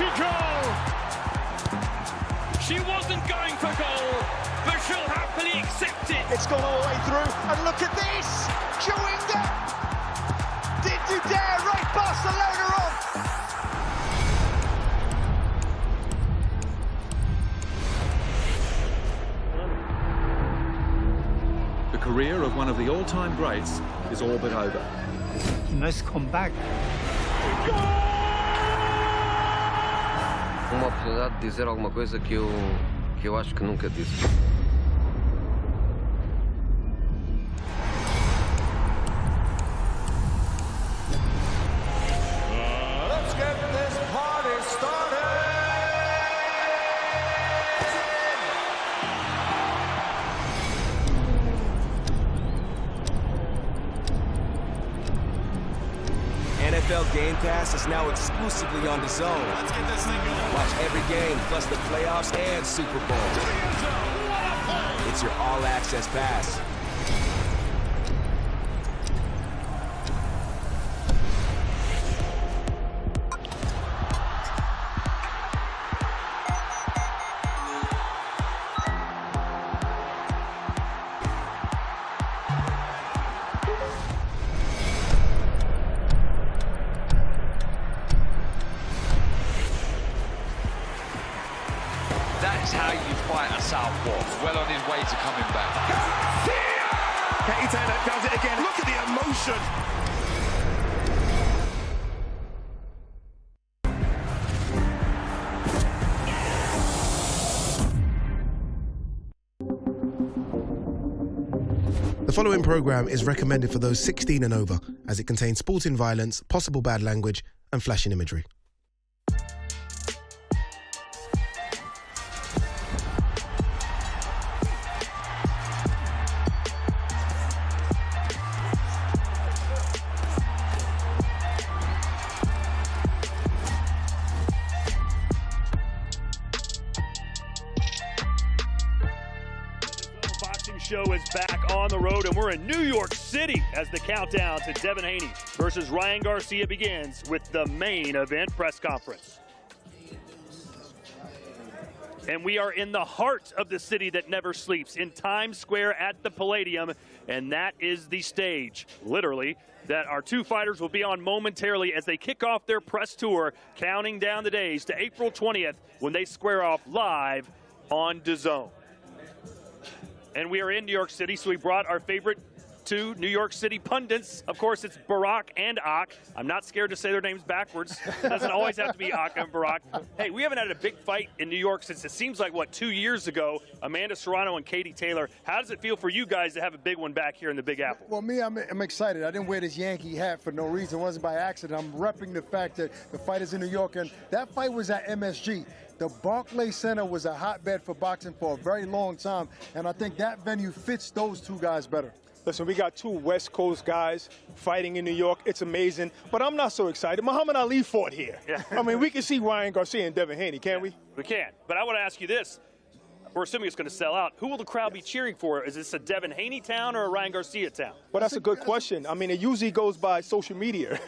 Mexico! She wasn't going for goal, but she'll happily accept it. It's gone all the way through, and look at this! Chewinga! Did you dare write Barcelona off? The career of one of the all-time greats is all but over. Nice comeback. Uma oportunidade de dizer alguma coisa que eu acho que nunca disse. Let's get this party started! NFL Game Pass is now exclusively on DAZN. Let's get this thing going. Watch every game, plus the playoffs and Super Bowl. It's your all-access pass. That's how you fight a southpaw. Well on his way to coming back. Garcia! Katie Taylor does it again. Look at the emotion. The following program is recommended for those 16 and over, as it contains sporting violence, possible bad language, and flashing imagery. Show is back on the road, and we're in New York City as the countdown to Devin Haney versus Ryan Garcia begins with the main event press conference. And we are in the heart of the city that never sleeps, in Times Square at the Palladium, and that is the stage, literally, that our two fighters will be on momentarily as they kick off their press tour, counting down the days to April 20th when they square off live on DAZN. And we are in New York City, so we brought our favorite two New York City pundits. Of course, it's Barack and Ak. I'm not scared to say their names backwards. It doesn't always have to be Ak and Barack. Hey, we haven't had a big fight in New York since it seems like, what, 2 years ago, Amanda Serrano and Katie Taylor. How does it feel for you guys to have a big one back here in the Big Apple? Well, me, I'm excited. I didn't wear this Yankee hat for no reason. It wasn't by accident. I'm repping the fact that the fight is in New York, and that fight was at MSG. The Barclays Center was a hotbed for boxing for a very long time, and I think that venue fits those two guys better. Listen, we got two West Coast guys fighting in New York. It's amazing, but I'm not so excited. Muhammad Ali fought here. Yeah. I mean, we can see Ryan Garcia and Devin Haney, can't we? We can. But I want to ask you this. We're assuming it's going to sell out. Who will the crowd be cheering for? Is this a Devin Haney town or a Ryan Garcia town? Well, that's a good question. I mean, it usually goes by social media,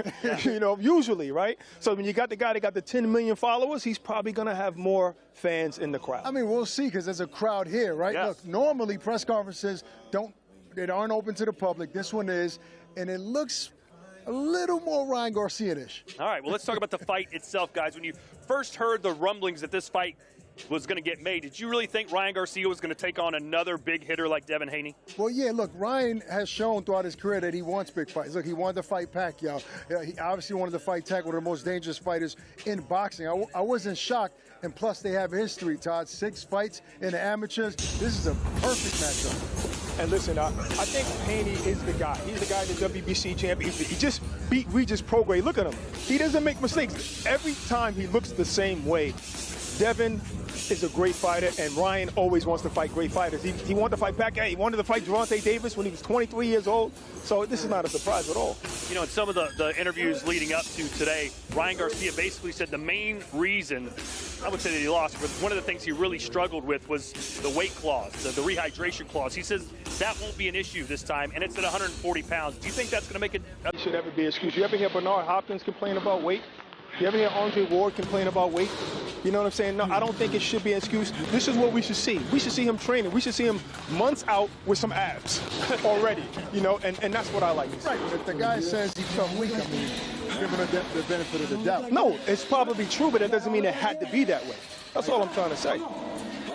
you know, usually, right? So when you got the guy that got the 10 million followers, he's probably going to have more fans in the crowd. I mean, we'll see, because there's a crowd here, right? Yes. Look, normally press conferences aren't open to the public. This one is, and it looks a little more Ryan Garcia-ish. All right, well, let's talk about the fight itself, guys. When you first heard the rumblings that this fight was going to get made, did you really think Ryan Garcia was going to take on another big hitter like Devin Haney? Well, yeah, look, Ryan has shown throughout his career that he wants big fights. Look, he wanted to fight Pacquiao. He obviously wanted to fight Tank, one of the most dangerous fighters in boxing. I wasn't shocked, and plus they have history, Todd. 6 fights in the amateurs. This is a perfect matchup. And listen, I think Haney is the guy. He's the guy, the WBC champion. He just beat Regis Prograis. Look at him. He doesn't make mistakes. Every time he looks the same way. Devin is a great fighter, and Ryan always wants to fight great fighters. He wanted to fight Pacquiao. He wanted to fight Gervonta Davis when he was 23 years old. So this is not a surprise at all. You know, in some of the interviews leading up to today, Ryan Garcia basically said the main reason, I would say that he lost, but one of the things he really struggled with was the weight clause, the rehydration clause. He says that won't be an issue this time, and it's at 140 pounds. Do you think that's going to make it? It should never be an excuse. You ever hear Bernard Hopkins complain about weight? You ever hear Andre Ward complain about weight? You know what I'm saying? No, I don't think it should be an excuse. This is what we should see. We should see him training. We should see him months out with some abs already, you know, and that's what I like to see. Right, but if the guy says he felt weak, I mean, give him the benefit of the doubt. No, it's probably true, but that doesn't mean it had to be that way. That's all I'm trying to say.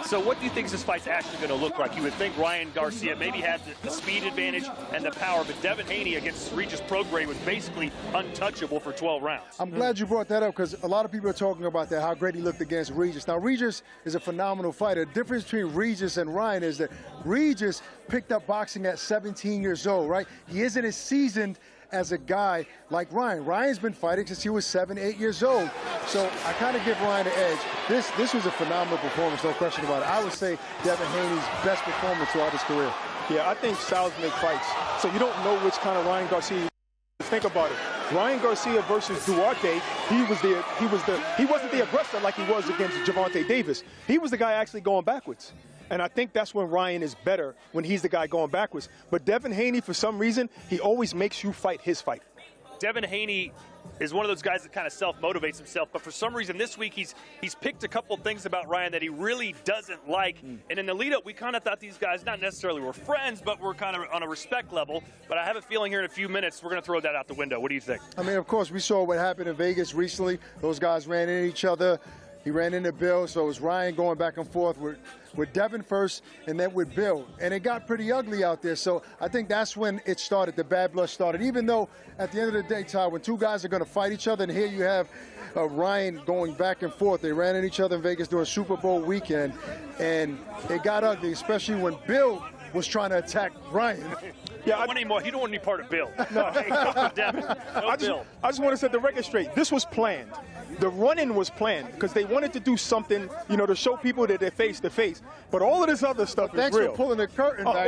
So what do you think this fight's actually going to look like? You would think Ryan Garcia maybe had the speed advantage and the power, but Devin Haney against Regis Prograis was basically untouchable for 12 rounds. I'm glad you brought that up because a lot of people are talking about that, how great he looked against Regis. Now, Regis is a phenomenal fighter. The difference between Regis and Ryan is that Regis picked up boxing at 17 years old, right? He isn't as seasoned as a guy like Ryan. Ryan's been fighting since he was 7, 8 years old. So I kind of give Ryan an edge. This was a phenomenal performance, no question about it. I would say Devin Haney's best performance throughout his career. Yeah, I think styles make fights. So you don't know which kind of Ryan Garcia. Think about it. Ryan Garcia versus Duarte, he wasn't the aggressor like he was against Gervonta Davis. He was the guy actually going backwards. And I think that's when Ryan is better, when he's the guy going backwards. But Devin Haney, for some reason, he always makes you fight his fight. Devin Haney is one of those guys that kind of self-motivates himself, but for some reason this week he's picked a couple things about Ryan that he really doesn't like. And in the lead-up, we kind of thought these guys not necessarily were friends, but were kind of on a respect level. But I have a feeling here in a few minutes we're going to throw that out the window. What do you think? I mean, of course, we saw what happened in Vegas recently. Those guys ran into each other. He ran into Bill, so it was Ryan going back and forth with Devin first and then with Bill. And it got pretty ugly out there, so I think that's when it started, the bad blood started. Even though at the end of the day, Todd, when two guys are going to fight each other, and here you have Ryan going back and forth. They ran into each other in Vegas during Super Bowl weekend, and it got ugly, especially when Bill was trying to attack Ryan. Yeah, you don't want any part of Bill. No, Devin. No, I just want to set the record straight. This was planned. The run-in was planned because they wanted to do something, you know, to show people that they're face to face. But all of this other stuff is real. Thanks for pulling the curtain back.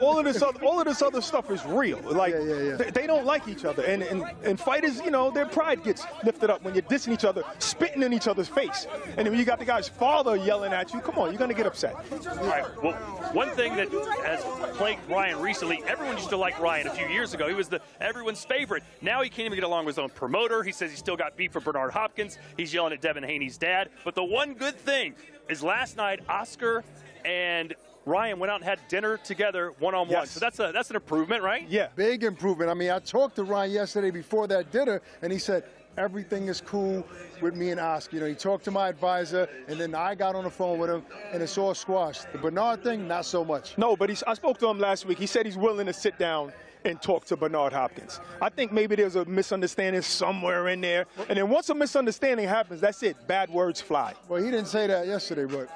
all of this other stuff is real. Like they don't like each other, and fighters, you know, their pride gets lifted up when you're dissing each other, spitting in each other's face, and then when you got the guy's father yelling at you, come on, you're gonna get upset. All right. Well, one thing that has plagued Ryan recently, everyone used to like Ryan a few years ago. He was everyone's favorite. Now he can't even get along with his own promoter. He says he still got beef for Bernard Hopkins. He's yelling at Devin Haney's dad. But the one good thing is last night, Oscar and Ryan went out and had dinner together one-on-one. Yes. So that's an improvement, right? Yeah. Big improvement. I mean, I talked to Ryan yesterday before that dinner, and he said, everything is cool with me and Oscar. You know, he talked to my advisor, and then I got on the phone with him, and it's all squashed. The Bernard thing, not so much. No, but I spoke to him last week. He said he's willing to sit down and talk to Bernard Hopkins. I think maybe there's a misunderstanding somewhere in there. And then once a misunderstanding happens, that's it. Bad words fly. Well, he didn't say that yesterday, but...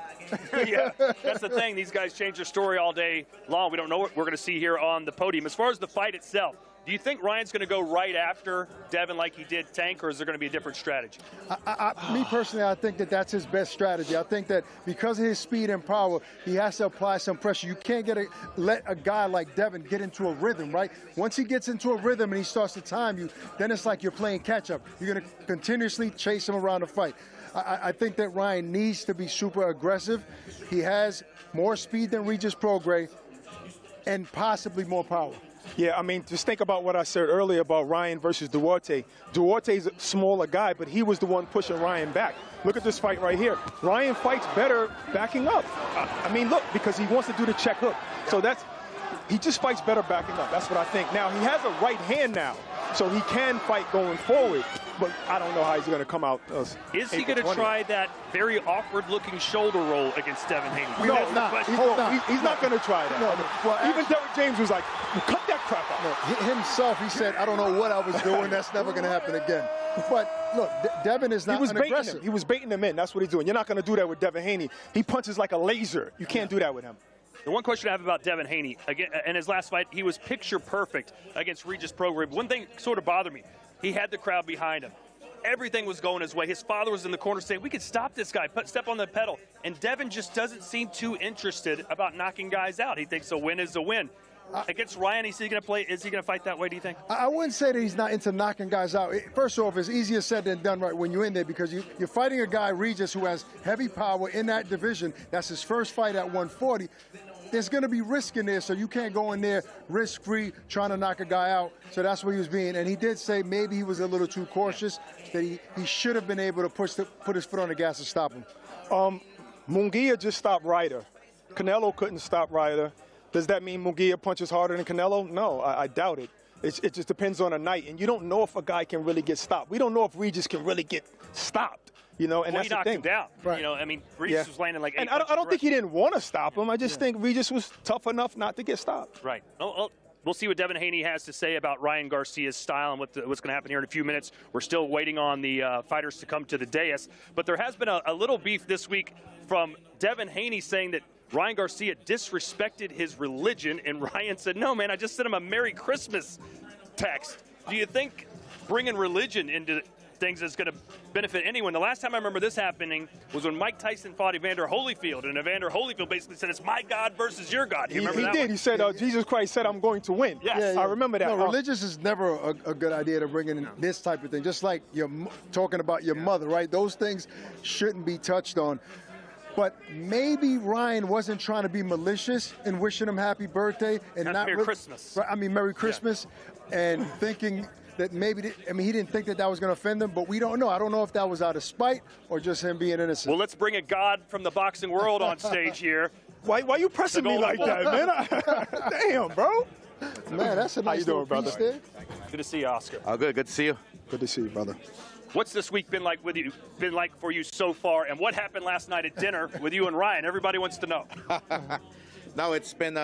Yeah, that's the thing. These guys change their story all day long. We don't know what we're going to see here on the podium. As far as the fight itself, do you think Ryan's going to go right after Devin like he did Tank, or is there going to be a different strategy? Me personally, I think that that's his best strategy. I think that because of his speed and power, he has to apply some pressure. You can't let a guy like Devin get into a rhythm, right? Once he gets into a rhythm and he starts to time you, then it's like you're playing catch-up. You're going to continuously chase him around the fight. I think that Ryan needs to be super aggressive. He has more speed than Regis Prograis and possibly more power. Yeah, I mean, just think about what I said earlier about Ryan versus Duarte. Duarte's a smaller guy, but he was the one pushing Ryan back. Look at this fight right here. Ryan fights better backing up. I mean, look, because he wants to do the check hook. So he just fights better backing up. That's what I think. Now, he has a right hand now, so he can fight going forward, but I don't know how he's going to come out. Is he going to try that very awkward-looking shoulder roll against Devin Haney? No, he's not going to try that. No. Well, even Derrick James was like, cut that crap out. No, himself, he said, I don't know what I was doing. That's never going to happen again. But, look, Devin is not aggressive. He was baiting him in. That's what he's doing. You're not going to do that with Devin Haney. He punches like a laser. You can't do that with him. The one question I have about Devin Haney, again, in his last fight, he was picture perfect against Regis Prograis. One thing sort of bothered me. He had the crowd behind him. Everything was going his way. His father was in the corner saying, we could stop this guy, step on the pedal. And Devin just doesn't seem too interested about knocking guys out. He thinks a win is a win. Against Ryan, is he going to fight that way, do you think? I wouldn't say that he's not into knocking guys out. First off, it's easier said than done right when you're in there because you're fighting a guy, Regis, who has heavy power in that division. That's his first fight at 140. there's going to be risk in there, so you can't go in there risk-free trying to knock a guy out. So that's what he was being. And he did say maybe he was a little too cautious, that he should have been able to put his foot on the gas and stop him. Munguia just stopped Ryder. Canelo couldn't stop Ryder. Does that mean Munguia punches harder than Canelo? No, I doubt it. It just depends on a night, and you don't know if a guy can really get stopped. We don't know if Regis can really get stopped, you know, and well, that's he knocked the thing. him down. Right. You know, I mean, Regis was landing like 8 And I don't think he didn't want to stop him. I just think Regis was tough enough not to get stopped. Right. We'll see what Devin Haney has to say about Ryan Garcia's style and what's going to happen here in a few minutes. We're still waiting on the fighters to come to the dais. But there has been a little beef this week from Devin Haney saying that Ryan Garcia disrespected his religion, and Ryan said, no, man, I just sent him a Merry Christmas text. Do you think bringing religion into things is going to benefit anyone? The last time I remember this happening was when Mike Tyson fought Evander Holyfield, and Evander Holyfield basically said, it's my God versus your God. Do you remember that? He did. He said, Jesus Christ said, I'm going to win. Yes. I remember that. No, religious is never a good idea to bring in this type of thing. Just like you're talking about your mother, right? Those things shouldn't be touched on. But maybe Ryan wasn't trying to be malicious in wishing him happy birthday and not Merry Christmas. I mean, Merry Christmas, and thinking that maybe, he didn't think that was going to offend him, but we don't know. I don't know if that was out of spite or just him being innocent. Well, let's bring a god from the boxing world on stage here. Why you pressing me like that, man? Damn, bro. Man, that's a nice you doing, little piece brother? there. Good to see you, Oscar. Oh, good to see you. Good to see you, brother. What's this week been like for you so far, and what happened last night at dinner with you and Ryan? Everybody wants to know. No, it's been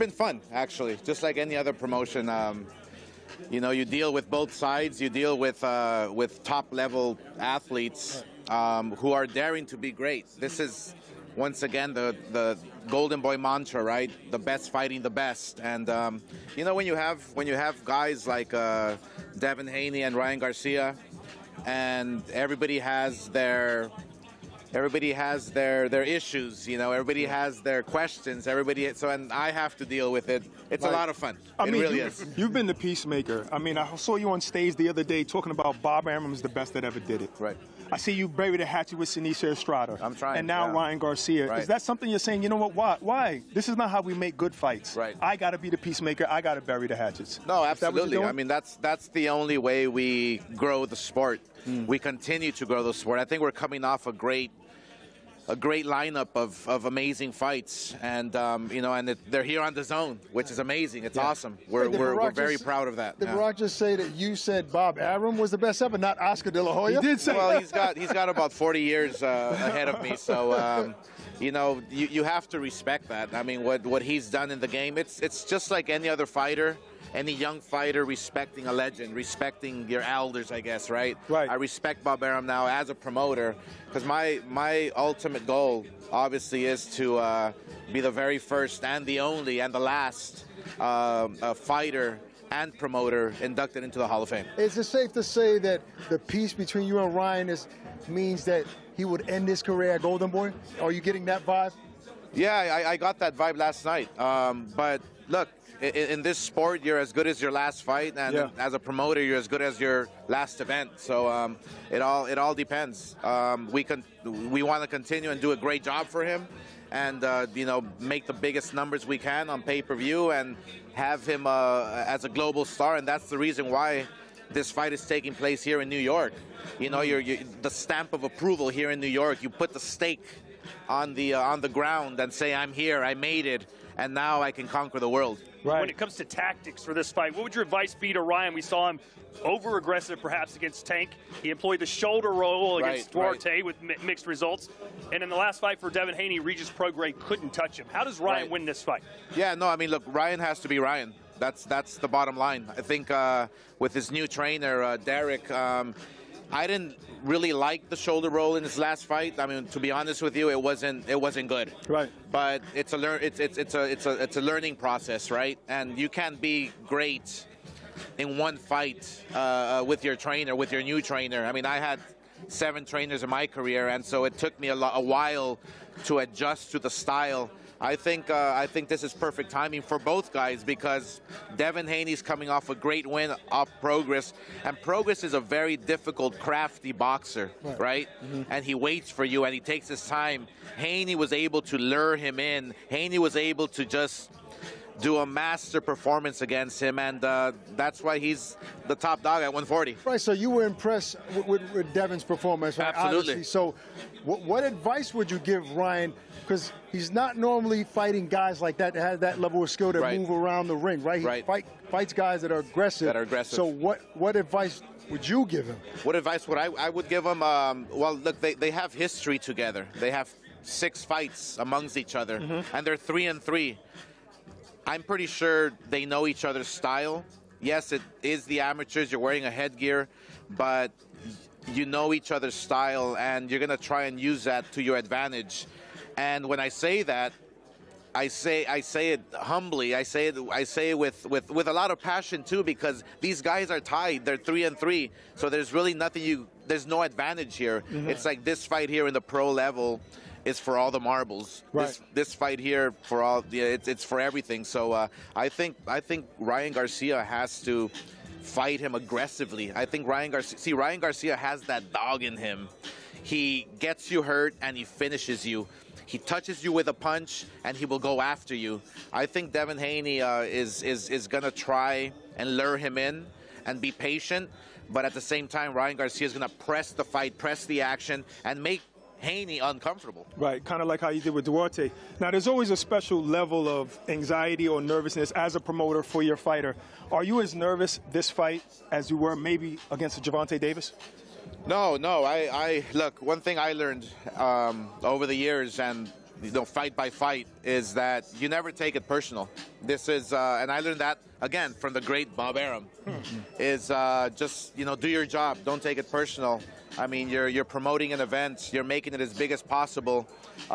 fun, actually, just like any other promotion. You know, you deal with both sides. You deal with top-level athletes who are daring to be great. This is, once again, the Golden Boy mantra, right? The best fighting the best. And you know, when you have guys like Devin Haney and Ryan Garcia, and everybody has their issues, you know, everybody has their questions, and I have to deal with it. It's a lot of fun. It really is. You've been the peacemaker. I mean, I saw you on stage the other day talking about Bob Arum is the best that ever did it. Right. I see you buried a hatchet with Seniesa Estrada. I'm trying. And now Ryan Garcia. Right. Is that something you're saying, you know what, why? This is not how we make good fights. Right. I got to be the peacemaker. I got to bury the hatchets. No, absolutely. I mean, that's the only way we grow the sport. We continue to grow the sport. I think we're coming off a great lineup of amazing fights, and you know, and they're here on DAZN, which is amazing. It's awesome. We're very proud of that. Did Barack just say that you said Bob Arum was the best ever, not Oscar De La Hoya? He did say. Well, he's got about 40 years ahead of me, so you know, you have to respect that. I mean, what he's done in the game, it's just like any other fighter. Any young fighter respecting a legend, respecting your elders, I guess, right? Right. I respect Bob Arum now as a promoter, because my ultimate goal, obviously, is to be the very first and the only and the last fighter and promoter inducted into the Hall of Fame. Is it safe to say that the peace between you and Ryan means that he would end his career at Golden Boy? Are you getting that vibe? Yeah, I got that vibe last night. But look, in this sport, you're as good as your last fight, and as a promoter, you're as good as your last event. So it all depends. We want to continue and do a great job for him, and you know, make the biggest numbers we can on pay-per-view, and have him as a global star. And that's the reason why this fight is taking place here in New York. You know, you're the stamp of approval here in New York. You put the stake on the ground and say, I'm here, I made it, and now I can conquer the world. Right. When it comes to tactics for this fight, what would your advice be to Ryan? We saw him over-aggressive perhaps against Tank. He employed the shoulder roll against Duarte with mixed results. And in the last fight for Devin Haney, Regis Prograis couldn't touch him. How does Ryan win this fight? Yeah, no, I mean, look, Ryan has to be Ryan. That's the bottom line. I think with his new trainer, Derek, I didn't really like the shoulder roll in his last fight. I mean, to be honest with you, it wasn't good. Right. But it's a learning process, right? And you can't be great in one fight with your trainer, with your new trainer. I mean, I had 7 trainers in my career, and so it took me a while to adjust to the style I think this is perfect timing for both guys because Devin Haney's coming off a great win off Progress, and Progress is a very difficult, crafty boxer, right? And he waits for you and he takes his time. Haney was able to lure him in. Haney was able to just do a master performance against him, and that's why he's the top dog at 140. Right, so you were impressed with Devin's performance, right? Absolutely. Obviously. So what advice would you give Ryan? Because he's not normally fighting guys like that have that level of skill that move around the ring, right? He fights guys that are aggressive. So what advice would you give him? What advice would I would give him? Well, look, they have history together. They have 6 fights amongst each other, and they're 3-3. I'm pretty sure they know each other's style. Yes, it is the amateurs. You're wearing a headgear, but you know each other's style, and you're going to try and use that to your advantage. And when I say that, I say it humbly. I say it with a lot of passion too, because these guys are tied. They're 3-3, so there's really nothing there's no advantage here. It's like this fight here in the pro level is for all the marbles. Right. This fight here for all, it's for everything. So I think Ryan Garcia has to fight him aggressively. I think Ryan Garcia has that dog in him. He gets you hurt and he finishes you. He touches you with a punch and he will go after you. I think Devin Haney is gonna try and lure him in and be patient, but at the same time, Ryan Garcia is gonna press the fight, press the action, and make Haney uncomfortable. Right, kind of like how you did with Duarte. Now, there's always a special level of anxiety or nervousness as a promoter for your fighter. Are you as nervous this fight as you were maybe against Gervonta Davis? No. I look, one thing I learned over the years, and fight by fight, is that you never take it personal. This is, and I learned that again from the great Bob Arum, is just do your job, don't take it personal. I mean, you're promoting an event, you're making it as big as possible,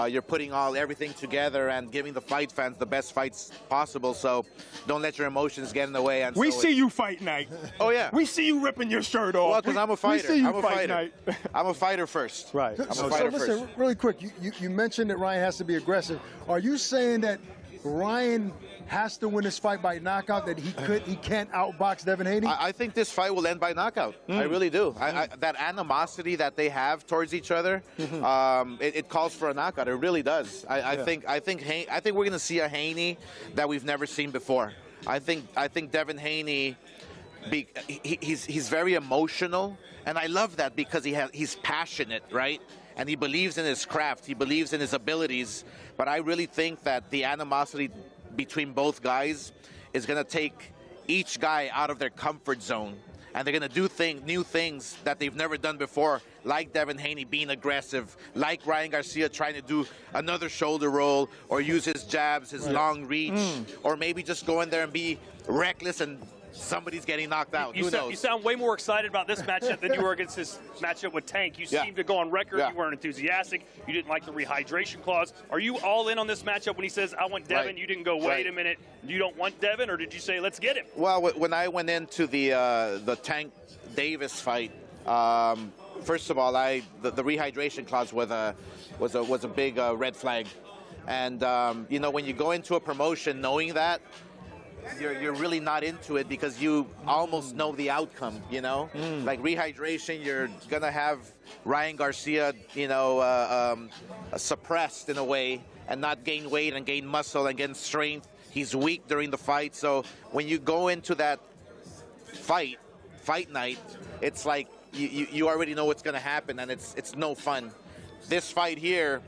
you're putting everything together and giving the fight fans the best fights possible. So don't let your emotions get in the way. And we see you fight night. Oh yeah, we see you ripping your shirt off. Well, because I'm a fighter. We see you I'm a fight fighter. night. I'm a fighter first. Right. I'm a So fighter listen, first. really quick. You mentioned that Ryan has to be aggressive. Are you saying that Ryan has to win this fight by knockout, that he can't outbox Devin Haney? I think this fight will end by knockout. I really do. That animosity that they have towards each other, it calls for a knockout. It really does. I think we're going to see a Haney that we've never seen before. I think Devin Haney, he's very emotional, and I love that because he's passionate, right? And he believes in his craft. He believes in his abilities. But I really think that the animosity between both guys is going to take each guy out of their comfort zone. And they're going to do new things that they've never done before, like Devin Haney being aggressive, like Ryan Garcia trying to do another shoulder roll or use his jabs, his long reach, or maybe just go in there and be reckless and somebody's getting knocked out. Who knows? You sound way more excited about this matchup than you were against this matchup with Tank. You seemed to go on record. You weren't enthusiastic. You didn't like the rehydration clause. Are you all in on this matchup when he says, I want Devin? You didn't go, wait a minute, you don't want Devin? Or did you say, let's get him? Well, when I went into the Tank Davis fight, first of all, the rehydration clause was a big red flag. And, when you go into a promotion knowing that, you're really not into it because you almost know the outcome, Like rehydration, you're going to have Ryan Garcia, suppressed in a way and not gain weight and gain muscle and gain strength. He's weak during the fight. So when you go into that fight night, it's like you already know what's going to happen, and it's no fun. This fight here,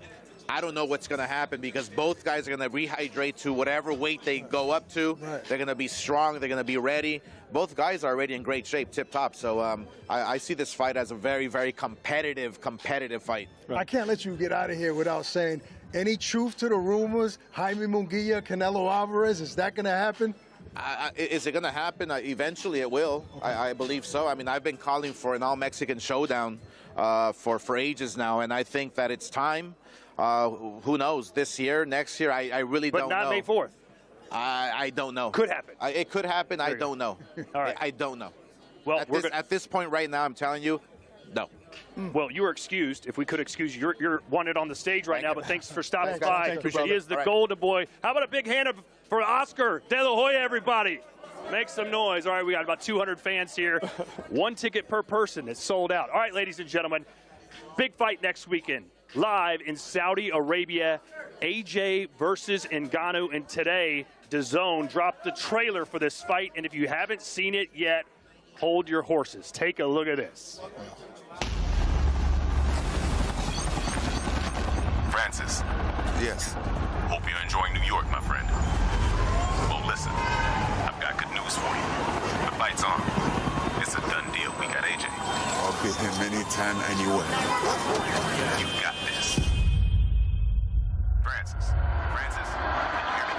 I don't know what's going to happen because both guys are going to rehydrate to whatever weight they go up to. They're going to be strong. They're going to be ready. Both guys are already in great shape, tip-top. So I see this fight as a very, very competitive fight. I can't let you get out of here without saying, any truth to the rumors, Jaime Munguia, Canelo Alvarez, is that going to happen? Is it going to happen? Eventually it will. Okay. I believe so. I mean, I've been calling for an all-Mexican showdown for ages now, and I think that it's time. Who knows? This year, next year, I really don't know. But not May 4th. I don't know. Could happen. It could happen. I don't know. All right. I don't know. Well, at this point right now, I'm telling you, no. Well, you are excused. If we could excuse you, you're wanted on the stage right now, but thanks for stopping by. He is the golden boy. How about a big hand for Oscar De La Hoya, everybody? Make some noise. All right, we got about 200 fans here. 1 ticket per person. It's sold out. All right, ladies and gentlemen, big fight next weekend. Live in Saudi Arabia, AJ versus Ngannou. And today, DAZN dropped the trailer for this fight. And if you haven't seen it yet, hold your horses. Take a look at this. Francis. Yes. Hope you're enjoying New York, my friend. Well, listen, I've got good news for you. The fight's on. It's a done deal. We got AJ. I'll beat him anytime, anywhere. You got this. Francis. Francis, can you hear me?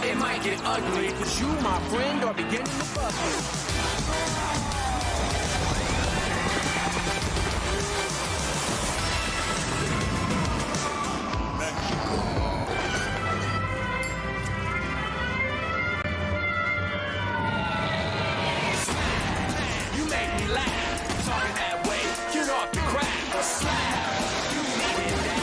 It might get ugly, cause you, my friend, are beginning to bust. You make me laugh, talking that way, get off the crack, slap. You needed that.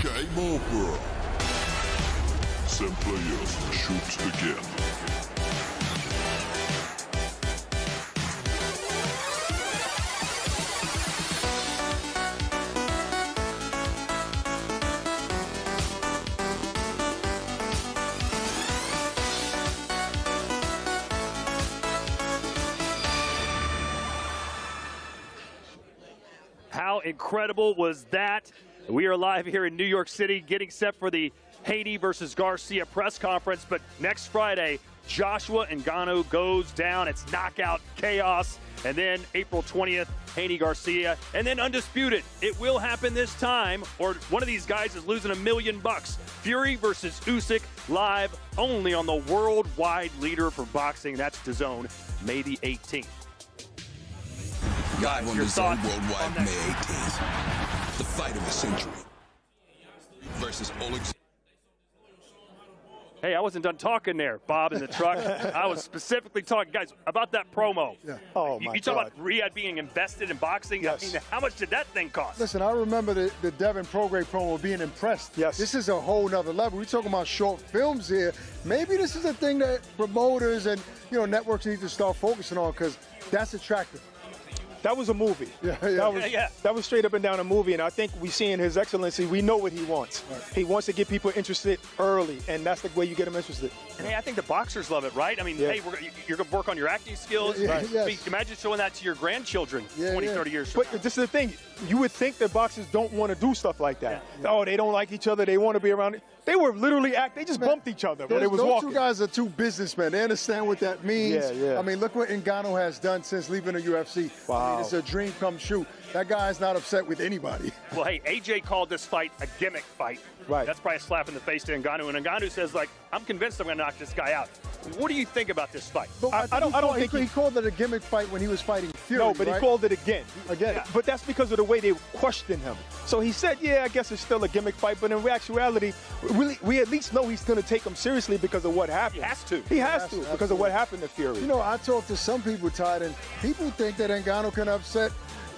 Game over. Simply yes, shoots begin. How incredible was that? We are live here in New York City getting set for the Haney versus Garcia press conference. But next Friday, Joshua Ngannou goes down. It's knockout chaos. And then April 20th, Haney Garcia. And then Undisputed. It will happen this time, or one of these guys is losing $1 million. Fury versus Usyk, live only on the worldwide leader for boxing. That's DAZN, May the 18th. Live on DAZN worldwide May 18th. The fight of the century versus Oleg. Hey, I wasn't done talking there, Bob, in the truck. I was specifically talking, guys, about that promo. Yeah. Oh, my You talk about Riyadh being invested in boxing. Yes. I mean, how much did that thing cost? Listen, I remember the Devin Prograis promo being impressed. Yes. This is a whole nother level. We're talking about short films here. Maybe this is a thing that promoters and networks need to start focusing on, because that's attractive. That was a movie. That was straight up and down a movie, and I think we see in His Excellency, we know what he wants. Right. He wants to get people interested early, and that's the way you get them interested. And hey, I think the boxers love it, right? I mean, hey, you're going to work on your acting skills. Right. Yes. Imagine showing that to your grandchildren 20, 30 years from now. But this is the thing. You would think that boxers don't want to do stuff like that. Oh, they don't like each other. They want to be around it. They were literally they just bumped each other when they was walking. Those two guys are two businessmen. They understand what that means. Yeah. I mean, look what Ngannou has done since leaving the UFC. Wow. I mean, it's a dream come true. That guy's not upset with anybody. Well, hey, AJ called this fight a gimmick fight. Right. That's probably a slap in the face to Ngannou. And Ngannou says, I'm convinced I'm going to knock this guy out. What do you think about this fight? I don't think he called it a gimmick fight when he was fighting Fury. No, but he called it again. Yeah. But that's because of the way they questioned him. So he said, I guess it's still a gimmick fight, but in actuality, we at least know he's going to take him seriously because of what happened. He has to. He has to because of what happened to Fury. I talked to some people, Todd, and people think that Ngannou can upset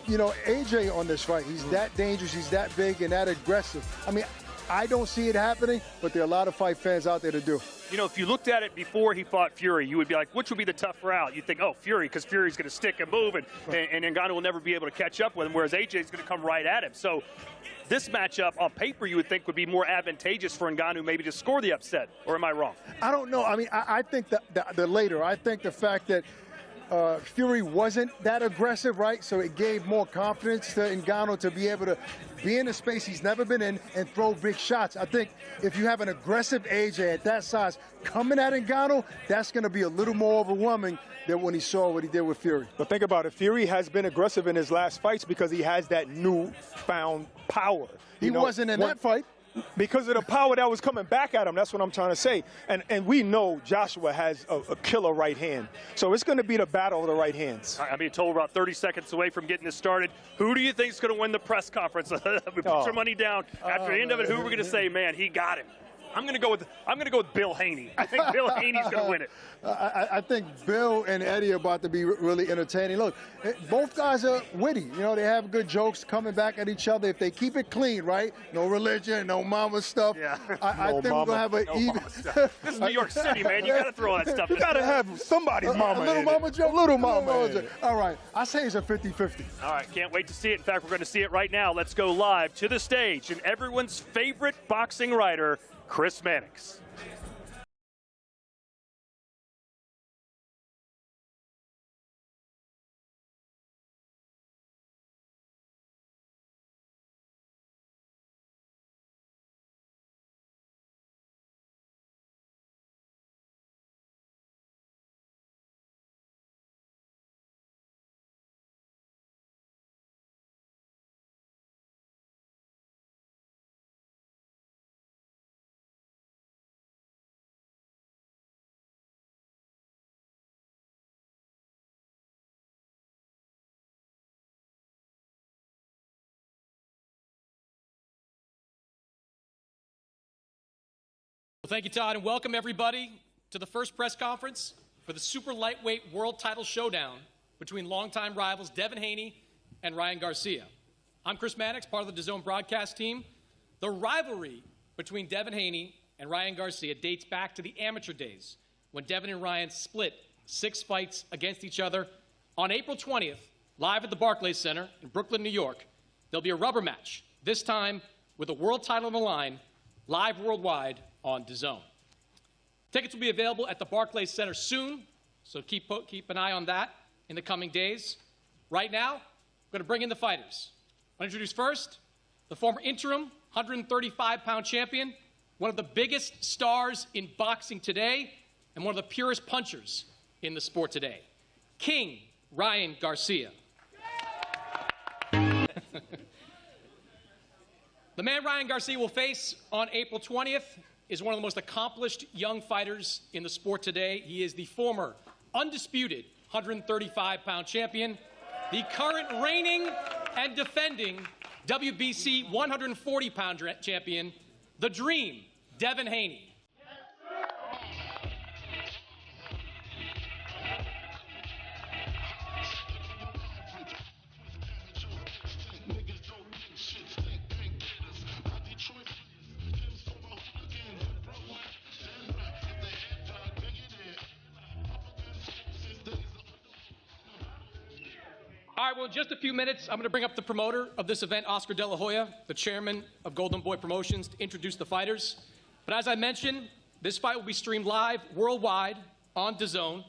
you know, AJ on this fight, he's that dangerous, he's that big and that aggressive. I mean, I don't see it happening, but there are a lot of fight fans out there that do. You know, if you looked at it before he fought Fury, you would be like, which would be the tough route? You'd think, oh, Fury, because Fury's going to stick and move, and Ngannou will never be able to catch up with him, whereas AJ's going to come right at him. So this matchup on paper you would think would be more advantageous for Ngannou maybe to score the upset, or am I wrong? I don't know. I mean, I think the later. I think the fact that Fury wasn't that aggressive, right? So it gave more confidence to Ngannou to be able to be in a space he's never been in and throw big shots. I think if you have an aggressive AJ at that size coming at Ngannou, that's going to be a little more overwhelming than when he saw what he did with Fury. But think about it. Fury has been aggressive in his last fights because he has that newfound power. He wasn't in that fight. Because of the power that was coming back at him. That's what I'm trying to say. And we know Joshua has a killer right hand. So it's going to be the battle of the right hands. I'm being told we're about 30 seconds away from getting this started. Who do you think is going to win the press conference? We put your money down. After the end of it, who are we going to say, man, he got him? I'm going to go with Bill Haney. I think Bill Haney's going to win it. I think Bill and Eddie are about to be really entertaining. Look, both guys are witty. You know, they have good jokes coming back at each other. If they keep it clean, right? No religion, no mama stuff. Yeah. I think we're going to have an even. This is New York City, man. You got to throw that stuff. You got to have somebody's mama. A little mama joke. Little mama. Joke. All right. I say it's a 50-50. All right. Can't wait to see it. In fact, we're going to see it right now. Let's go live to the stage and everyone's favorite boxing writer, Chris Mannix. Well, thank you, Todd, and welcome everybody to the first press conference for the super lightweight world title showdown between longtime rivals Devin Haney and Ryan Garcia. I'm Chris Mannix, part of the DAZN broadcast team. The rivalry between Devin Haney and Ryan Garcia dates back to the amateur days when Devin and Ryan split 6 fights against each other. On April 20th, live at the Barclays Center in Brooklyn, New York, there'll be a rubber match, this time with a world title on the line, live worldwide on DAZN. Tickets will be available at the Barclays Center soon, so keep an eye on that in the coming days. Right now, I'm going to bring in the fighters. I want to introduce first the former interim 135-pound champion, one of the biggest stars in boxing today, and one of the purest punchers in the sport today, King Ryan Garcia. The man Ryan Garcia will face on April 20th is one of the most accomplished young fighters in the sport today. He is the former undisputed 135-pound champion, the current reigning and defending WBC 140-pound champion, the Dream, Devin Haney. All right, well, in just a few minutes, I'm going to bring up the promoter of this event, Oscar De La Hoya, the chairman of Golden Boy Promotions, to introduce the fighters. But as I mentioned, this fight will be streamed live worldwide on DAZN.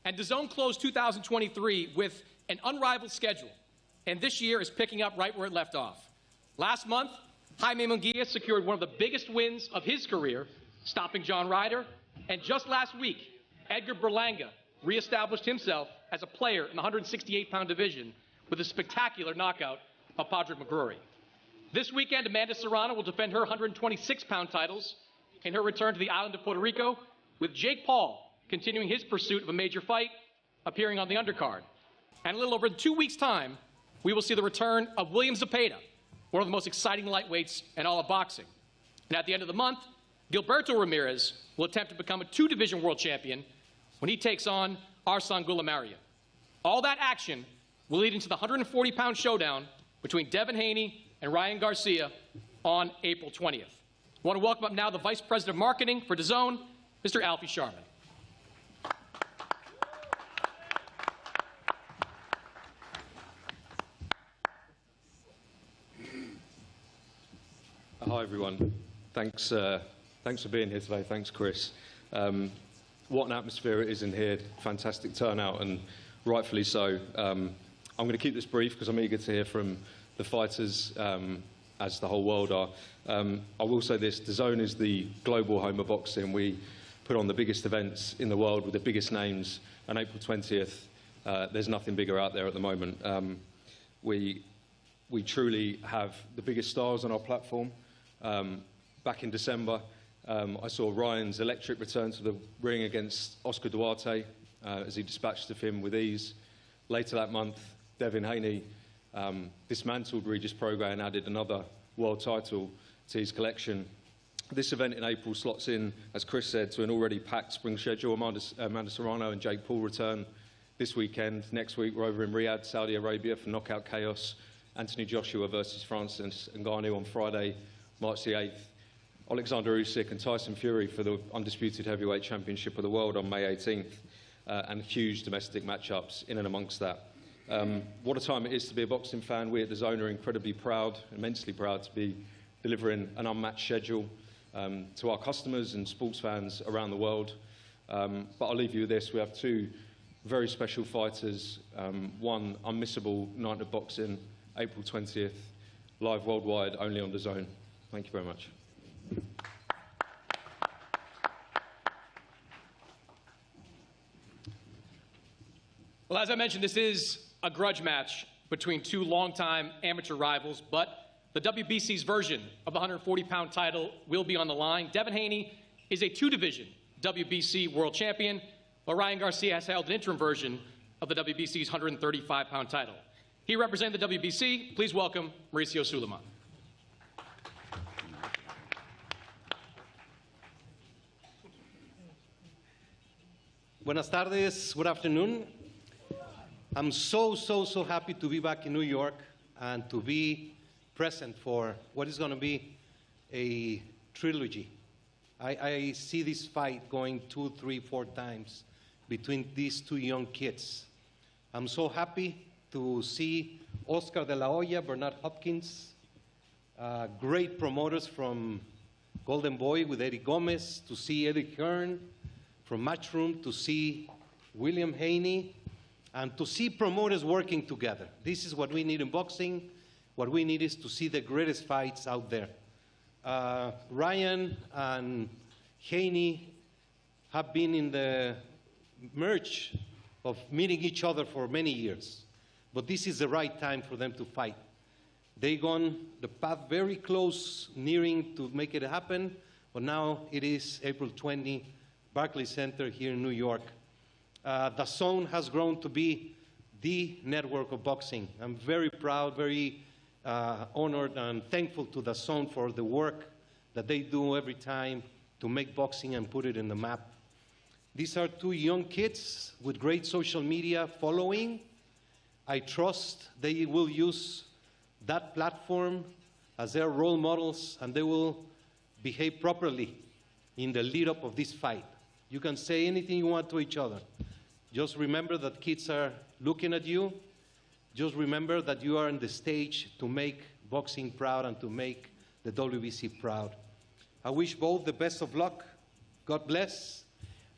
And DAZN closed 2023 with an unrivaled schedule. And this year is picking up right where it left off. Last month, Jaime Munguia secured one of the biggest wins of his career, stopping John Ryder. And just last week, Edgar Berlanga reestablished himself as a player in the 168-pound division with a spectacular knockout of Padraig McGrory. This weekend, Amanda Serrano will defend her 126-pound titles in her return to the island of Puerto Rico, with Jake Paul continuing his pursuit of a major fight, appearing on the undercard. And a little over 2 weeks' time, we will see the return of William Zepeda, one of the most exciting lightweights in all of boxing. And at the end of the month, Gilberto Ramirez will attempt to become a 2-division world champion when he takes on Arsan Gulamaria. All that action will lead into the 140-pound showdown between Devin Haney and Ryan Garcia on April 20th. I want to welcome up now the Vice President of Marketing for DAZN, Mr. Alfie Sharman. Hi everyone. Thanks for being here today. Thanks, Chris. What an atmosphere it is in here. Fantastic turnout, and rightfully so. I'm going to keep this brief because I'm eager to hear from the fighters, as the whole world are. I will say this: DAZN is the global home of boxing. We put on the biggest events in the world with the biggest names. On April 20th, there's nothing bigger out there at the moment. We truly have the biggest stars on our platform. Back in December, I saw Ryan's electric return to the ring against Oscar Duarte as he dispatched of him with ease. Later that month, Devin Haney dismantled Regis Prograis and added another world title to his collection. This event in April slots in, as Chris said, to an already packed spring schedule. Amanda Serrano and Jake Paul return this weekend. Next week, we're over in Riyadh, Saudi Arabia for Knockout Chaos. Anthony Joshua versus Francis Ngannou on Friday, March the 8th. Alexander Usyk and Tyson Fury for the undisputed heavyweight championship of the world on May 18th. And huge domestic matchups in and amongst that. What a time it is to be a boxing fan. We at DAZN are incredibly proud, immensely proud to be delivering an unmatched schedule to our customers and sports fans around the world. But I'll leave you with this. We have two very special fighters, one unmissable night of boxing, April 20th, live worldwide, only on DAZN. Thank you very much. Well, as I mentioned, this is a grudge match between two longtime amateur rivals, but the WBC's version of the 140-pound title will be on the line. Devin Haney is a two-division WBC world champion, while Ryan Garcia has held an interim version of the WBC's 135-pound title. He represented the WBC. Please welcome Mauricio Suleiman. Buenas tardes, good afternoon. I'm so happy to be back in New York and to be present for what is going to be a trilogy. I see this fight going 2, 3, 4 times between these two young kids. I'm so happy to see Oscar de la Hoya, Bernard Hopkins, great promoters from Golden Boy with Eddie Gomez, to see Eddie Hearn from Matchroom, to see William Haney, and to see promoters working together. This is what we need in boxing. What we need is to see the greatest fights out there. Ryan and Haney have been in the merge of meeting each other for many years. But this is the right time for them to fight. They've gone the path very close, nearing to make it happen, but now it is April 20, Barclays Center here in New York. DAZN has grown to be the network of boxing. I'm very proud, very honored and thankful to DAZN for the work that they do every time to make boxing and put it in the map. These are two young kids with great social media following. I trust they will use that platform as their role models, and they will behave properly in the lead-up of this fight. You can say anything you want to each other. Just remember that kids are looking at you. Just remember that you are on the stage to make boxing proud and to make the WBC proud. I wish both the best of luck. God bless.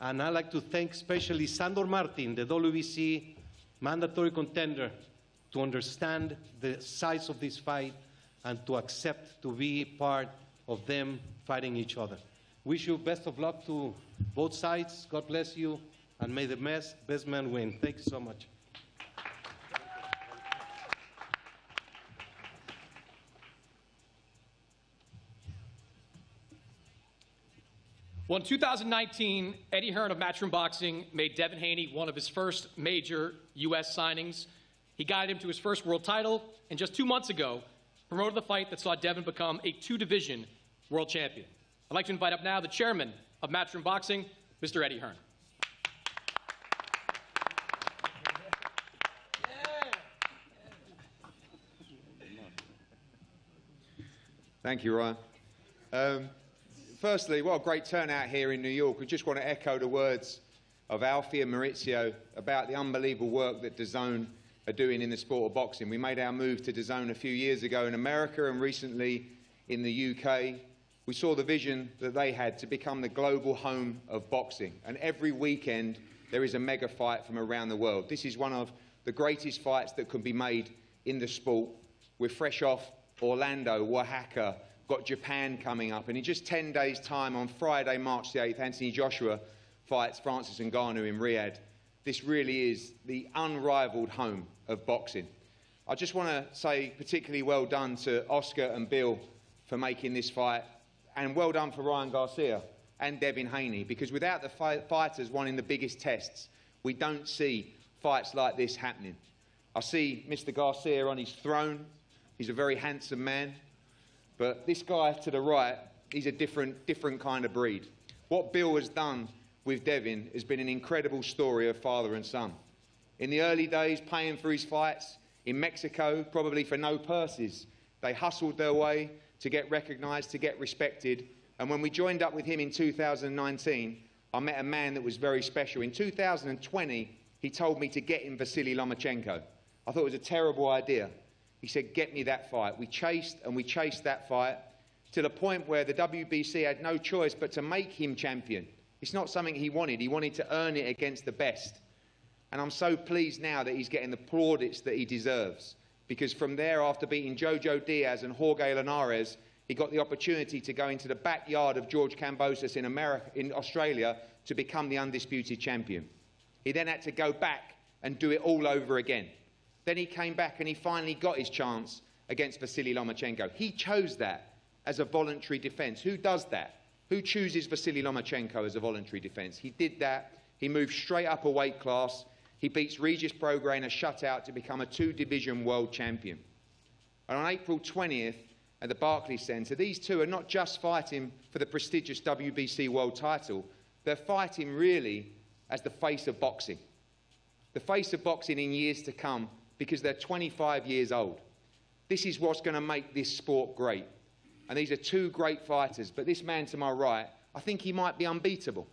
And I'd like to thank especially Sandor Martin, the WBC mandatory contender, to understand the size of this fight and to accept to be part of them fighting each other. Wish you best of luck to both sides. God bless you, and may the best man win. Thank you so much. Well, in 2019, Eddie Hearn of Matchroom Boxing made Devin Haney one of his first major U.S. signings. He guided him to his first world title, and just 2 months ago, promoted the fight that saw Devin become a two-division world champion. I'd like to invite up now the chairman of Matchroom Boxing, Mr. Eddie Hearn. Thank you, Ryan. Firstly, what a great turnout here in New York. We just want to echo the words of Alfie and Maurizio about the unbelievable work that DAZN are doing in the sport of boxing. We made our move to DAZN a few years ago in America and recently in the UK. We saw the vision that they had to become the global home of boxing. And every weekend, there is a mega fight from around the world. This is one of the greatest fights that can be made in the sport. We're fresh off Orlando, Oaxaca, got Japan coming up. And in just 10 days' time, on Friday, March the 8th, Anthony Joshua fights Francis Ngannou in Riyadh. This really is the unrivaled home of boxing. I just want to say particularly well done to Oscar and Bill for making this fight, and well done for Ryan Garcia and Devin Haney, because without the fighters winning the biggest tests, we don't see fights like this happening. I see Mr. Garcia on his throne. He's a very handsome man. But this guy to the right, he's a different kind of breed. What Bill has done with Devin has been an incredible story of father and son. In the early days, paying for his fights in Mexico, probably for no purses, they hustled their way to get recognised, to get respected. And when we joined up with him in 2019, I met a man that was very special. In 2020, he told me to get him Vasily Lomachenko. I thought it was a terrible idea. He said, get me that fight. We chased and we chased that fight to the point where the WBC had no choice but to make him champion. It's not something he wanted. He wanted to earn it against the best. And I'm so pleased now that he's getting the plaudits that he deserves. Because from there, after beating Jojo Diaz and Jorge Linares, he got the opportunity to go into the backyard of George Kambosos in Australia to become the undisputed champion. He then had to go back and do it all over again. Then he came back and he finally got his chance against Vasily Lomachenko. He chose that as a voluntary defence. Who does that? Who chooses Vasily Lomachenko as a voluntary defence? He did that. He moved straight up a weight class. He beats Regis Prograis in a shutout to become a two-division world champion. And on April 20th at the Barclays Centre, these two are not just fighting for the prestigious WBC world title, they're fighting really as the face of boxing. The face of boxing in years to come, because they're 25 years old. This is what's going to make this sport great. And these are two great fighters. But this man to my right, I think he might be unbeatable.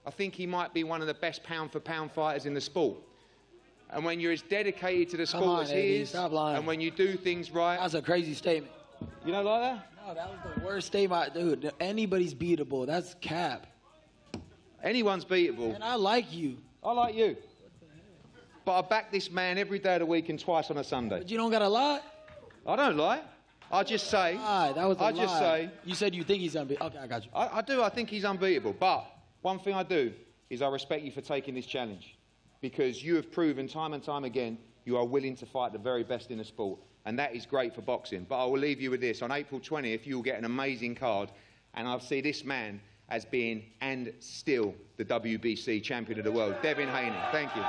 I think he might be one of the best pound-for-pound fighters in the sport. And when you're as dedicated to the sport as he is, and when you do things right... That's a crazy statement. You don't like that? No, that was the worst statement. Dude, anybody's beatable. That's cap. Anyone's beatable. And I like you. I like you. But I back this man every day of the week and twice on a Sunday. But you don't got to lie? I don't lie. I just say... That was a lie. just say... You said you think he's unbeatable. Okay, I got you. I do. I think he's unbeatable. But one thing I do is I respect you for taking this challenge, because you have proven time and time again you are willing to fight the very best in the sport. And that is great for boxing. But I will leave you with this. On April 20th, you will get an amazing card. And I'll see this man as being, and still, the WBC champion of the world. Devin Haney. Thank you.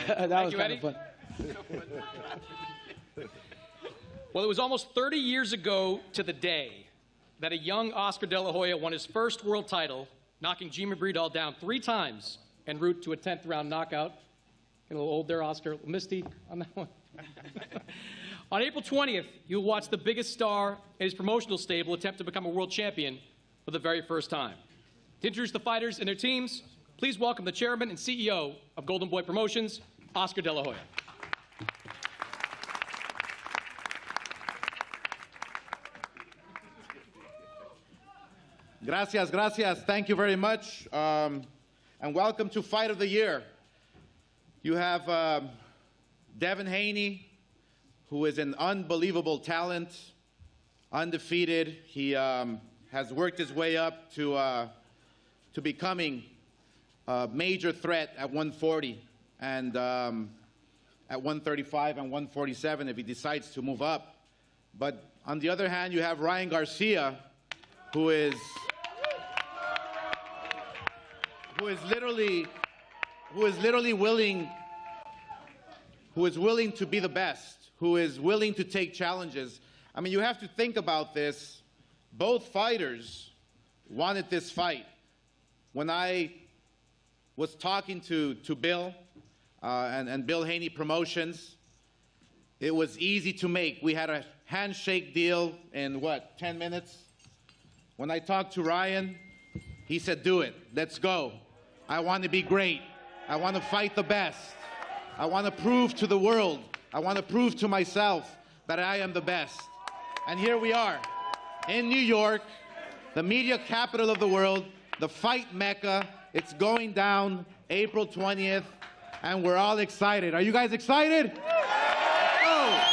That was kind of fun. Well, it was almost 30 years ago to the day that a young Oscar De La Hoya won his first world title, knocking Jimmy Breedall down 3 times en route to a 10th round knockout. A little old there, Oscar. Misty on that one. On April 20th, you'll watch the biggest star in his promotional stable attempt to become a world champion for the very first time. To introduce the fighters and their teams, please welcome the chairman and CEO of Golden Boy Promotions, Oscar De La Hoya. Gracias, gracias. Thank you very much. And welcome to Fight of the Year. You have Devin Haney, who is an unbelievable talent, undefeated. He has worked his way up to becoming a major threat at 140 and at 135 and 147 if he decides to move up. But on the other hand, you have Ryan Garcia, who is literally willing to be the best, who is willing to take challenges. I mean, you have to think about this. Both fighters wanted this fight. When I was talking to Bill and Bill Haney Promotions, it was easy to make. We had a handshake deal in, 10 minutes? When I talked to Ryan, he said, do it. Let's go. I want to be great. I want to fight the best. I want to prove to the world. I want to prove to myself that I am the best. And here we are in New York, the media capital of the world, the fight mecca. It's going down April 20th, and we're all excited. Are you guys excited? Oh.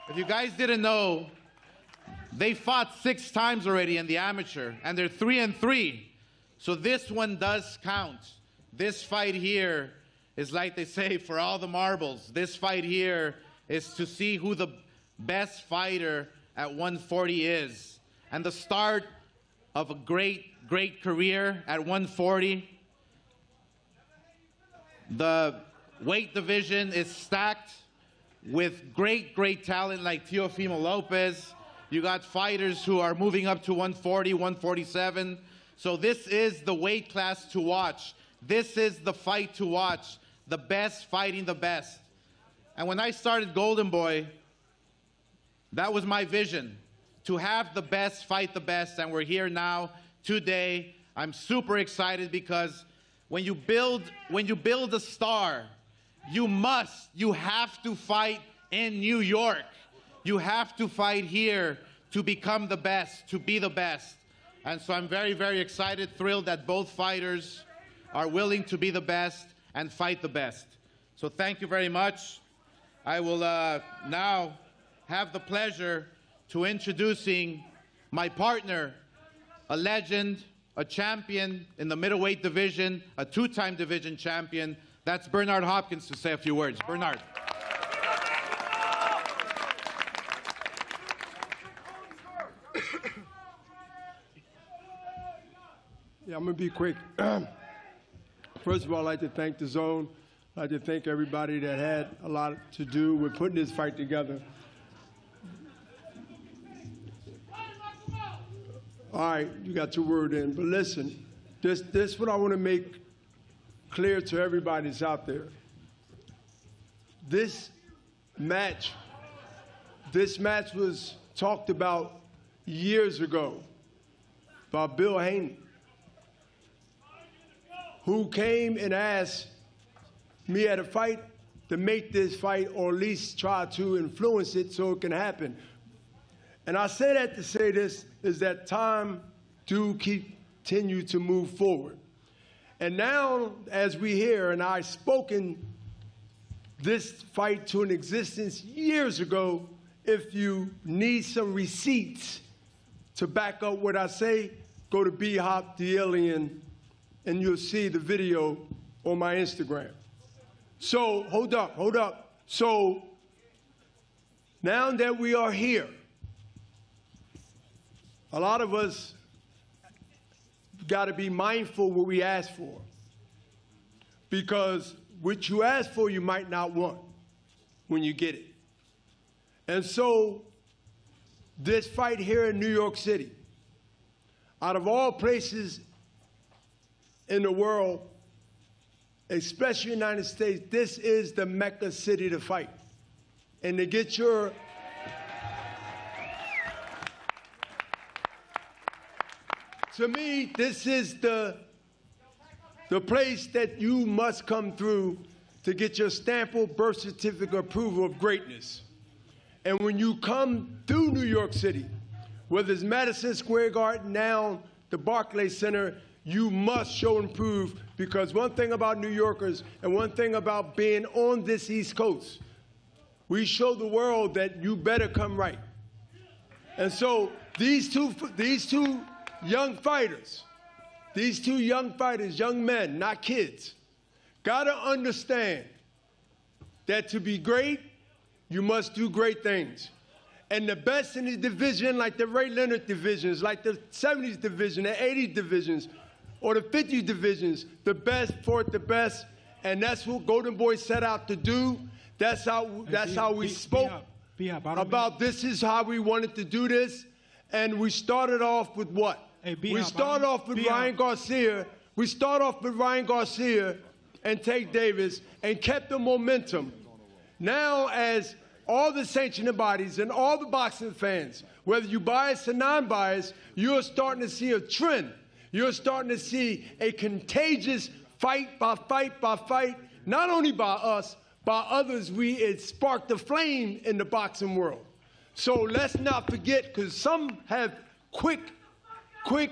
If you guys didn't know, they fought 6 times already in the amateur, and they're 3-3. So this one does count. This fight here is, like they say, for all the marbles. This fight here is to see who the best fighter at 140 is. And the start of a great, great career at 140. The weight division is stacked with great, great talent like Teofimo Lopez. You got fighters who are moving up to 140, 147. So this is the weight class to watch. This is the fight to watch. The best fighting the best. And when I started Golden Boy, that was my vision, to have the best fight the best. And we're here now today. I'm super excited because when you build a star, you have to fight in New York. You have to fight here to become the best, to be the best. And so I'm very, very excited, thrilled that both fighters are willing to be the best and fight the best. So thank you very much. I will now have the pleasure to introducing my partner, a legend, a champion in the middleweight division, a 2-time division champion. That's Bernard Hopkins to say a few words. Bernard. Yeah, I'm going to be quick. First of all, I'd like to thank the DAZN. I'd like to thank everybody that had a lot to do with putting this fight together. All right, you got your word in. But listen, this is what I want to make clear to everybody that's out there. This match was talked about years ago by Bill Haney, who came and asked me at a fight to make this fight, or at least try to influence it so it can happen. And I say that to say this, is that time do continue to move forward. And now, as we hear, and I've spoken this fight to an existence years ago, if you need some receipts to back up what I say, go to B-Hop the Alien, and you'll see the video on my Instagram. So, hold up. So, now that we are here, a lot of us got to be mindful what we ask for. Because what you ask for, you might not want when you get it. And so, this fight here in New York City, out of all places in the world, especially the United States, this is the Mecca city to fight. And to get your to me, this is the place that you must come through to get your stamp or birth certificate approval of greatness. And when you come through New York City, whether it's Madison Square Garden, now the Barclays Center, you must show and prove, because one thing about New Yorkers and one thing about being on this East Coast, we show the world that you better come right. And so these two young fighters, young men, not kids, gotta understand that to be great, you must do great things. And the best in the division, like the Ray Leonard divisions, like the 70s division, the 80s divisions, or the 50s divisions, the best fought the best, and that's what Golden Boy set out to do. That's how we spoke about this is how we wanted to do this, and we started off with what? We start off with Ryan Garcia. We start off with Ryan Garcia and Tank Davis and kept the momentum. Now, as all the sanctioning bodies and all the boxing fans, whether you biased or non-biased, you're starting to see a trend. You're starting to see a contagious fight by fight by fight, not only by us, by others. It sparked a flame in the boxing world. So let's not forget, because some have quick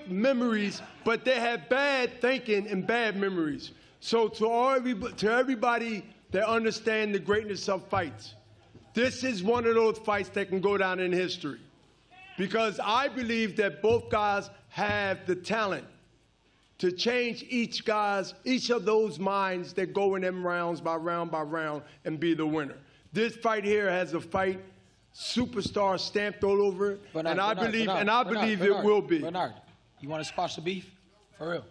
memories, but they have bad thinking and bad memories. So to everybody that understand the greatness of fights, this is one of those fights that can go down in history, because I believe that both guys have the talent to change each of those minds that go in them rounds by round and be the winner. This fight here has a fight superstar stamped all over it, and I believe it will be. Bernard, you want to squash the beef? For real?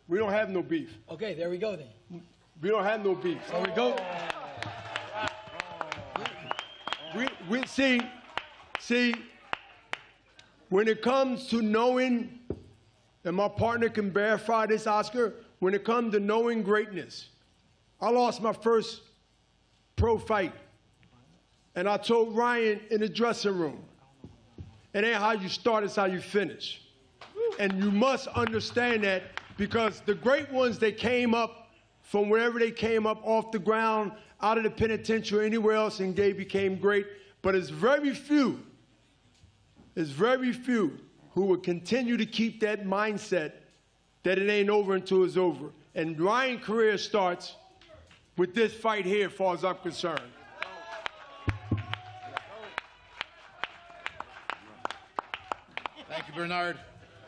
We don't have no beef. Okay, there we go then. We don't have no beef. There we go. We see, when it comes to knowing, and my partner can verify this, Oscar, when it comes to knowing greatness, I lost my first pro fight, and I told Ryan in the dressing room, it ain't how you start, it's how you finish. And you must understand that, because the great ones, they came up from wherever they came up, off the ground, out of the penitentiary, anywhere else, and they became great. But it's very few who will continue to keep that mindset that it ain't over until it's over. And Ryan's career starts with this fight here, as far as I'm concerned. Thank you, Bernard.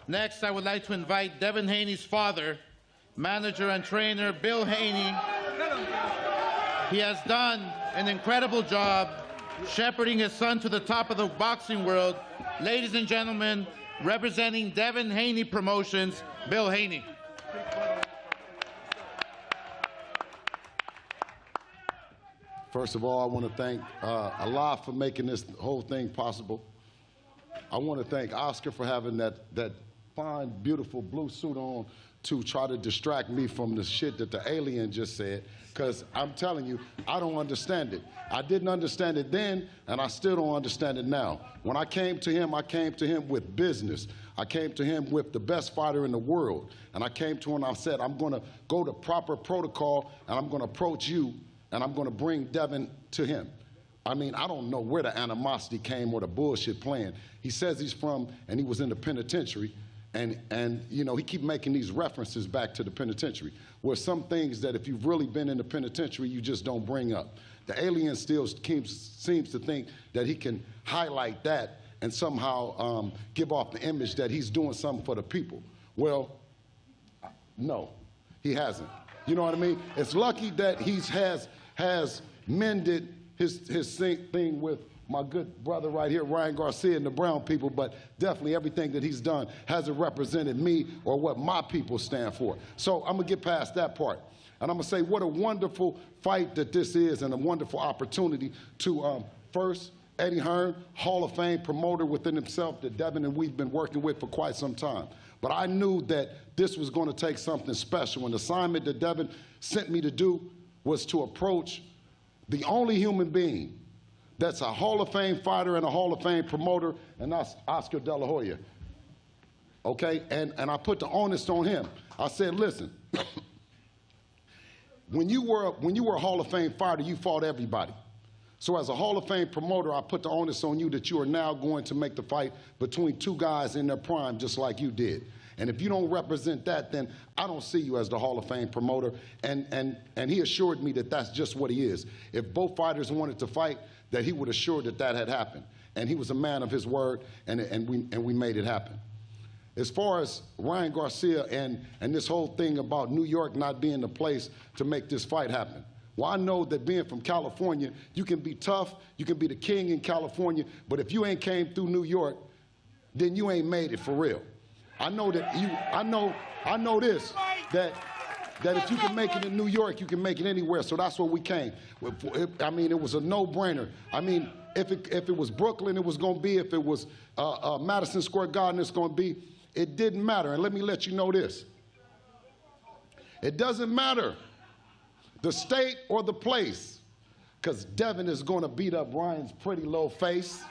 Next, I would like to invite Devin Haney's father, manager and trainer Bill Haney. He has done an incredible job shepherding his son to the top of the boxing world. Ladies and gentlemen, representing Devin Haney Promotions, Bill Haney. First of all, I want to thank Allah for making this whole thing possible. I want to thank Oscar for having that fine, beautiful blue suit on to try to distract me from the shit that the alien just said, because I'm telling you, I don't understand it. I didn't understand it then, and I still don't understand it now. When I came to him with business. I came to him with the best fighter in the world, and I came to him and I said, I'm going to go to proper protocol, and I'm going to approach you, and I'm going to bring Devin to him. I mean, I don't know where the animosity came or the bullshit plan. He says he's from, and he was in the penitentiary, and you know, he keep making these references back to the penitentiary, where some things that if you've really been in the penitentiary, you just don't bring up. The alien still seems to think that he can highlight that and somehow give off the image that he's doing something for the people. Well, no, he hasn't. You know what I mean? It's lucky that he has mended his thing with my good brother right here, Ryan Garcia, and the Brown people, but definitely everything that he's done hasn't represented me or what my people stand for. So I'm gonna get past that part. And I'm gonna say what a wonderful fight that this is, and a wonderful opportunity to first, Eddie Hearn, Hall of Fame promoter within himself that Devin and we've been working with for quite some time. But I knew that this was gonna take something special. An assignment that Devin sent me to do was to approach the only human being that's a Hall of Fame fighter and a Hall of Fame promoter, and that's Oscar De La Hoya. Okay, and I put the onus on him. I said, listen, when you were a Hall of Fame fighter, you fought everybody. So as a Hall of Fame promoter, I put the onus on you that you are now going to make the fight between two guys in their prime, just like you did. And if you don't represent that, then I don't see you as the Hall of Fame promoter. And he assured me that that's just what he is. If both fighters wanted to fight, that he would assure that that had happened. And he was a man of his word, and we made it happen. As far as Ryan Garcia and this whole thing about New York not being the place to make this fight happen. Well, I know that being from California, you can be tough, you can be the king in California, but if you ain't came through New York, then you ain't made it for real. I know that I know this, that if you can make it in New York, you can make it anywhere. So that's where we came. I mean, it was a no-brainer. I mean, if it was Brooklyn, it was going to be. If it was Madison Square Garden, it's going to be. It didn't matter. And let me let you know this. It doesn't matter the state or the place, because Devin is going to beat up Ryan's pretty little face.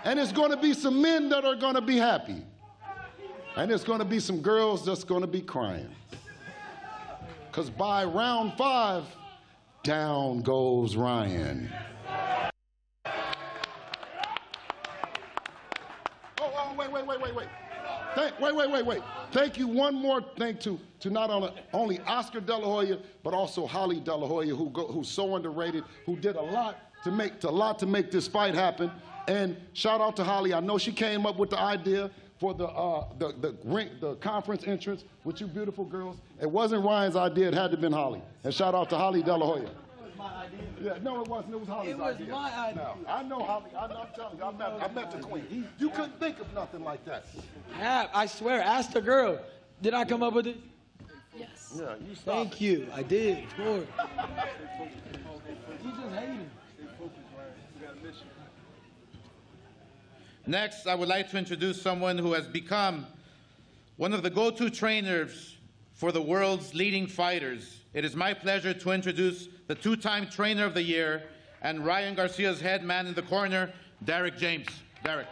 And there's going to be some men that are going to be happy. And there's going to be some girls that's going to be crying. Because by round 5, down goes Ryan. Wait. Thank you. One more thing to not only Oscar De La Hoya, but also Holly De La Hoya, who's so underrated, who did a lot to make this fight happen. And shout out to Holly. I know she came up with the idea for the conference entrance with you beautiful girls. It wasn't Ryan's idea. It had to have been Holly. And shout out to Holly De La Hoya. Yeah, no, it wasn't. It was Holly's idea. It was my idea. No, I know Holly. I'm telling you, I met the queen. You couldn't think of nothing like that. I swear, ask the girl. Did I come up with it? Yes. Yeah, you stopped. Thank you. I did. Of course. You just hated. Next, I would like to introduce someone who has become one of the go-to trainers for the world's leading fighters. It is my pleasure to introduce the 2-time Trainer of the Year and Ryan Garcia's head man in the corner, Derek James. Derek.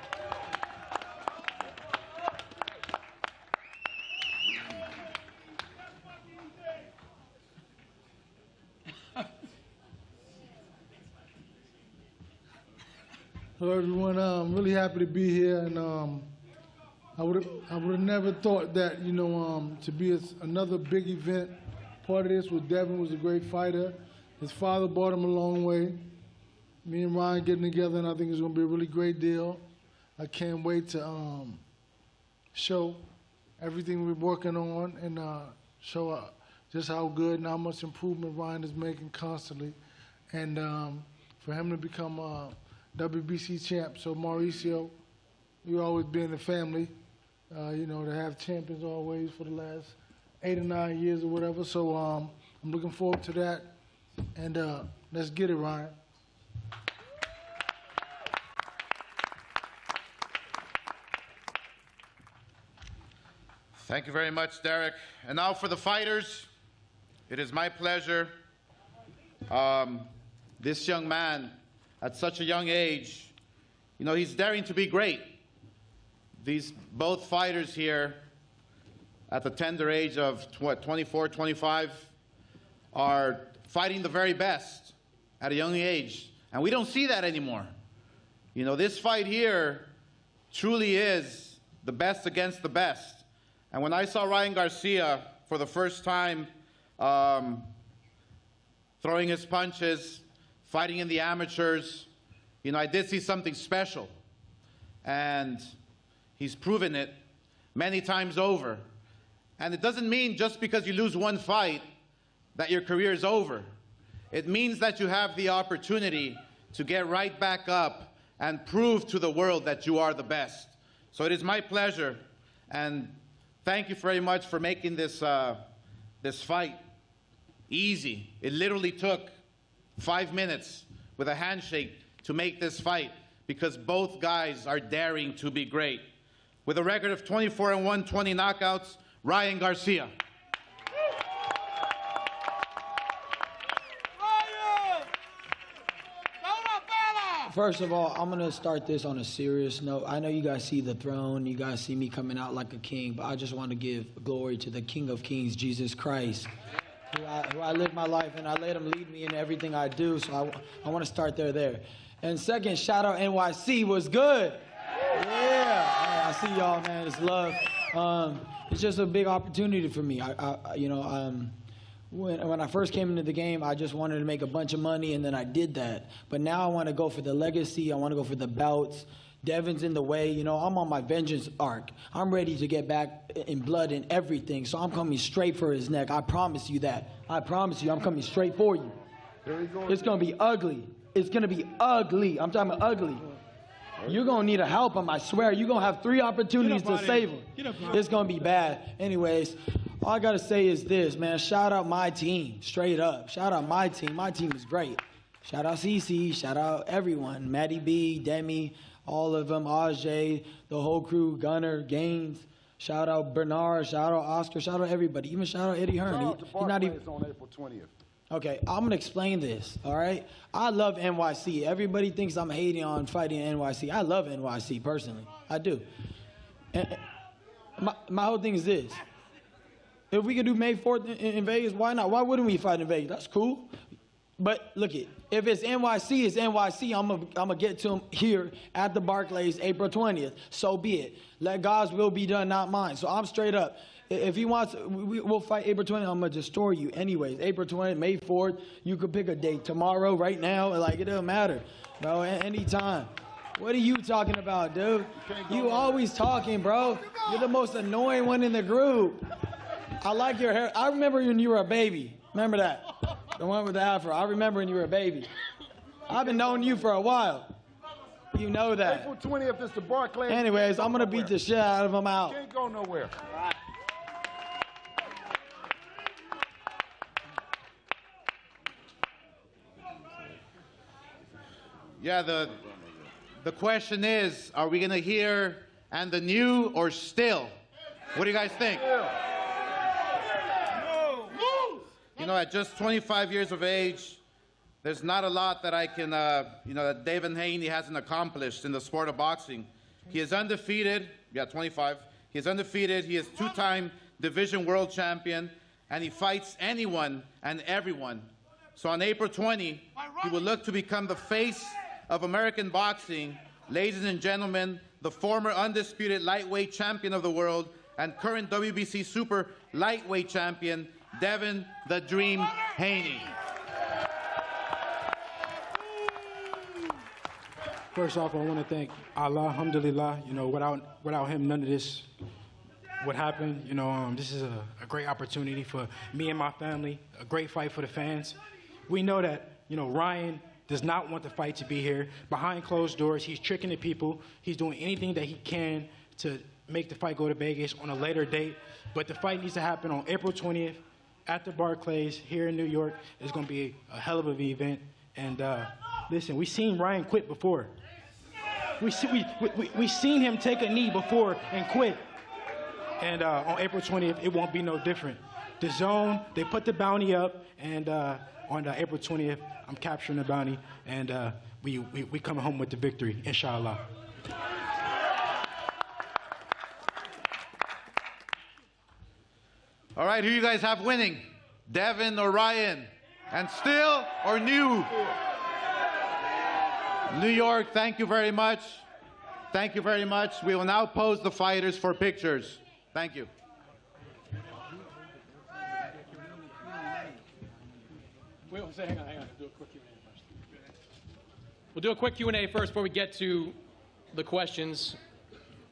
Hello, everyone. I'm really happy to be here, and I would have never thought that, to be another big event. Part of this was Devin was a great fighter. His father brought him a long way. Me and Ryan getting together, and I think it's going to be a really great deal. I can't wait to show everything we're working on and show just how good and how much improvement Ryan is making constantly, and for him to become WBC champ. So Mauricio, you always been in the family, to have champions always for the last 8 or 9 years or whatever. So I'm looking forward to that. And let's get it, Ryan. Thank you very much, Derek. And now for the fighters, it is my pleasure. This young man, at such a young age, he's daring to be great. These both fighters here, at the tender age of 24, 25, are fighting the very best at a young age. And we don't see that anymore. This fight here truly is the best against the best. And when I saw Ryan Garcia for the first time throwing his punches, fighting in the amateurs, I did see something special. And he's proven it many times over. And it doesn't mean just because you lose one fight that your career is over. It means that you have the opportunity to get right back up and prove to the world that you are the best. So it is my pleasure, and thank you very much for making this fight easy. It literally took 5 minutes with a handshake to make this fight, because both guys are daring to be great. With a record of 24-1, 20 knockouts, Ryan Garcia. First of all, I'm going to start this on a serious note. I know you guys see the throne. You guys see me coming out like a king, but I just want to give glory to the King of Kings, Jesus Christ, who I live my life, and I let him lead me in everything I do. So I want to start there. And second, shout out NYC was good. Yeah, I see y'all, man. It's love. It's just a big opportunity for me. When I first came into the game, I just wanted to make a bunch of money, and then I did that. But now I want to go for the legacy. I want to go for the belts. Devin's in the way. I'm on my vengeance arc. I'm ready to get back in blood and everything. So I'm coming straight for his neck. I promise you that. I promise you, I'm coming straight for you. It's going to be ugly. It's going to be ugly. I'm talking about ugly. You're going to need a help him, I swear. You're going to have 3 opportunities to save him. It's going to be bad. Anyways, all I got to say is this, man. Shout out my team, straight up. Shout out my team. My team is great. Shout out CC. Shout out everyone. Maddie B, Demi, all of them, Ajay, the whole crew, Gunner, Gaines. Shout out Bernard, shout out Oscar, shout out everybody, even shout out Eddie Hearn. He's not even on April 20th. Okay, I'm gonna explain this, all right? I love NYC. Everybody thinks I'm hating on fighting in NYC. I love NYC personally, I do. And my whole thing is this. If we could do May 4th in Vegas, why not? Why wouldn't we fight in Vegas? That's cool. But look it, if it's NYC, it's NYC. I'm gonna get to him here at the Barclays April 20th. So be it. Let God's will be done, not mine. So I'm straight up. If he wants, we'll fight April 20th. I'm gonna destroy you anyways. April 20th, May 4th. You could pick a date tomorrow, right now. Like it doesn't matter, bro. Anytime. What are you talking about, dude? You always talking, bro. You're the most annoying one in the group. I like your hair. I remember when you were a baby. Remember that? The one with the afro. I remember when you were a baby. I've been knowing you for a while. You know that. April 20th is the Barclays. Anyways, I'm going to beat the shit out of him out. Can't go nowhere. Yeah, the question is, are we going to hear and the new or still? What do you guys think? You know, at just 25 years of age, there's not a lot that I can, that Devin Haney hasn't accomplished in the sport of boxing. He is undefeated, 25. He is undefeated, he is two-time division world champion, and he fights anyone and everyone. So on April 20, he will look to become the face of American boxing. Ladies and gentlemen, the former undisputed lightweight champion of the world and current WBC super lightweight champion, Devin the Dream Haney. First off, I want to thank Allah, alhamdulillah. You know, without him, none of this would happen. You know, this is a great opportunity for me and my family, a great fight for the fans. We know that, you know, Ryan does not want the fight to be here. Behind closed doors, he's tricking the people. He's doing anything that he can to make the fight go to Vegas on a later date. But the fight needs to happen on April 20th at the Barclays here in New York. It's going to be a hell of an event. And listen, we've seen Ryan quit before. We seen him take a knee before and quit. And on April 20th, it won't be no different. DAZN, they put the bounty up, and on April 20th, I'm capturing the bounty, and we coming home with the victory, inshallah. All right, who you guys have winning? Devin or Ryan? And still or new? New York, thank you very much. Thank you very much. We will now pose the fighters for pictures. Thank you. Hang on. Do a quick Q&A first. We'll do a quick Q&A first before we get to the questions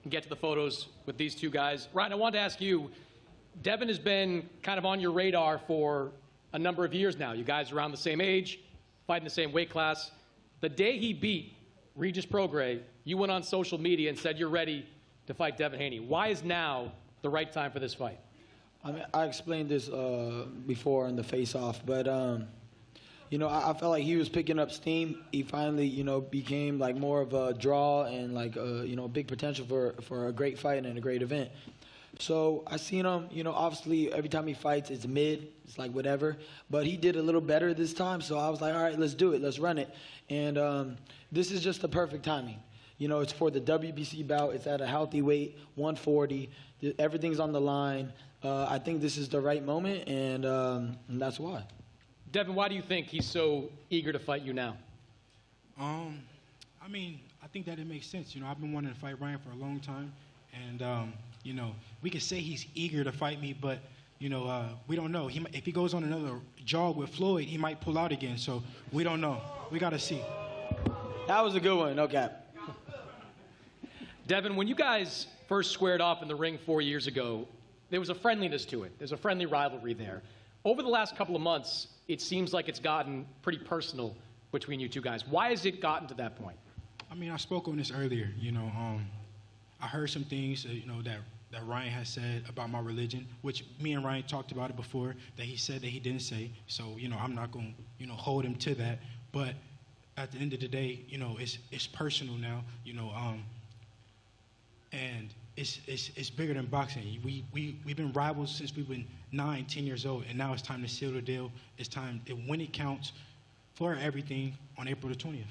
and get to the photos with these two guys. Ryan, I wanted to ask you, Devin has been kind of on your radar for a number of years now. You guys are around the same age, fighting the same weight class. The day he beat Regis Prograis, you went on social media and said you're ready to fight Devin Haney. Why is now the right time for this fight? I mean, I explained this before in the face-off, but you know, I felt like he was picking up steam. He finally, you know, became like more of a draw and like you know, big potential for a great fight and a great event. So I seen him, you know, obviously every time he fights, it's mid, it's like whatever. But he did a little better this time, so I was like, all right, let's do it, let's run it. And this is just the perfect timing. You know, it's for the WBC bout. It's at a healthy weight, 140. Everything's on the line. I think this is the right moment, and that's why. Devin, why do you think he's so eager to fight you now? I mean, I think that it makes sense. You know, I've been wanting to fight Ryan for a long time, and you know, we could say he's eager to fight me, but you know, we don't know. If he goes on another jog with Floyd, he might pull out again. So we don't know. We got to see. That was a good one. Okay. Devin, when you guys first squared off in the ring 4 years ago, there was a friendliness to it. There's a friendly rivalry there. Over the last couple of months, it seems like it's gotten pretty personal between you two guys. Why has it gotten to that point? I mean, I spoke on this earlier. You know, I heard some things, you know, that Ryan has said about my religion, which me and Ryan talked about it before, that he said that he didn't say. So, you know, I'm not going to, you know, hold him to that. But at the end of the day, you know, it's personal now, you know, and it's bigger than boxing. We've been rivals since we've been 9, 10 years old, and now it's time to seal the deal. It's time, when it counts, for everything on April the 20th.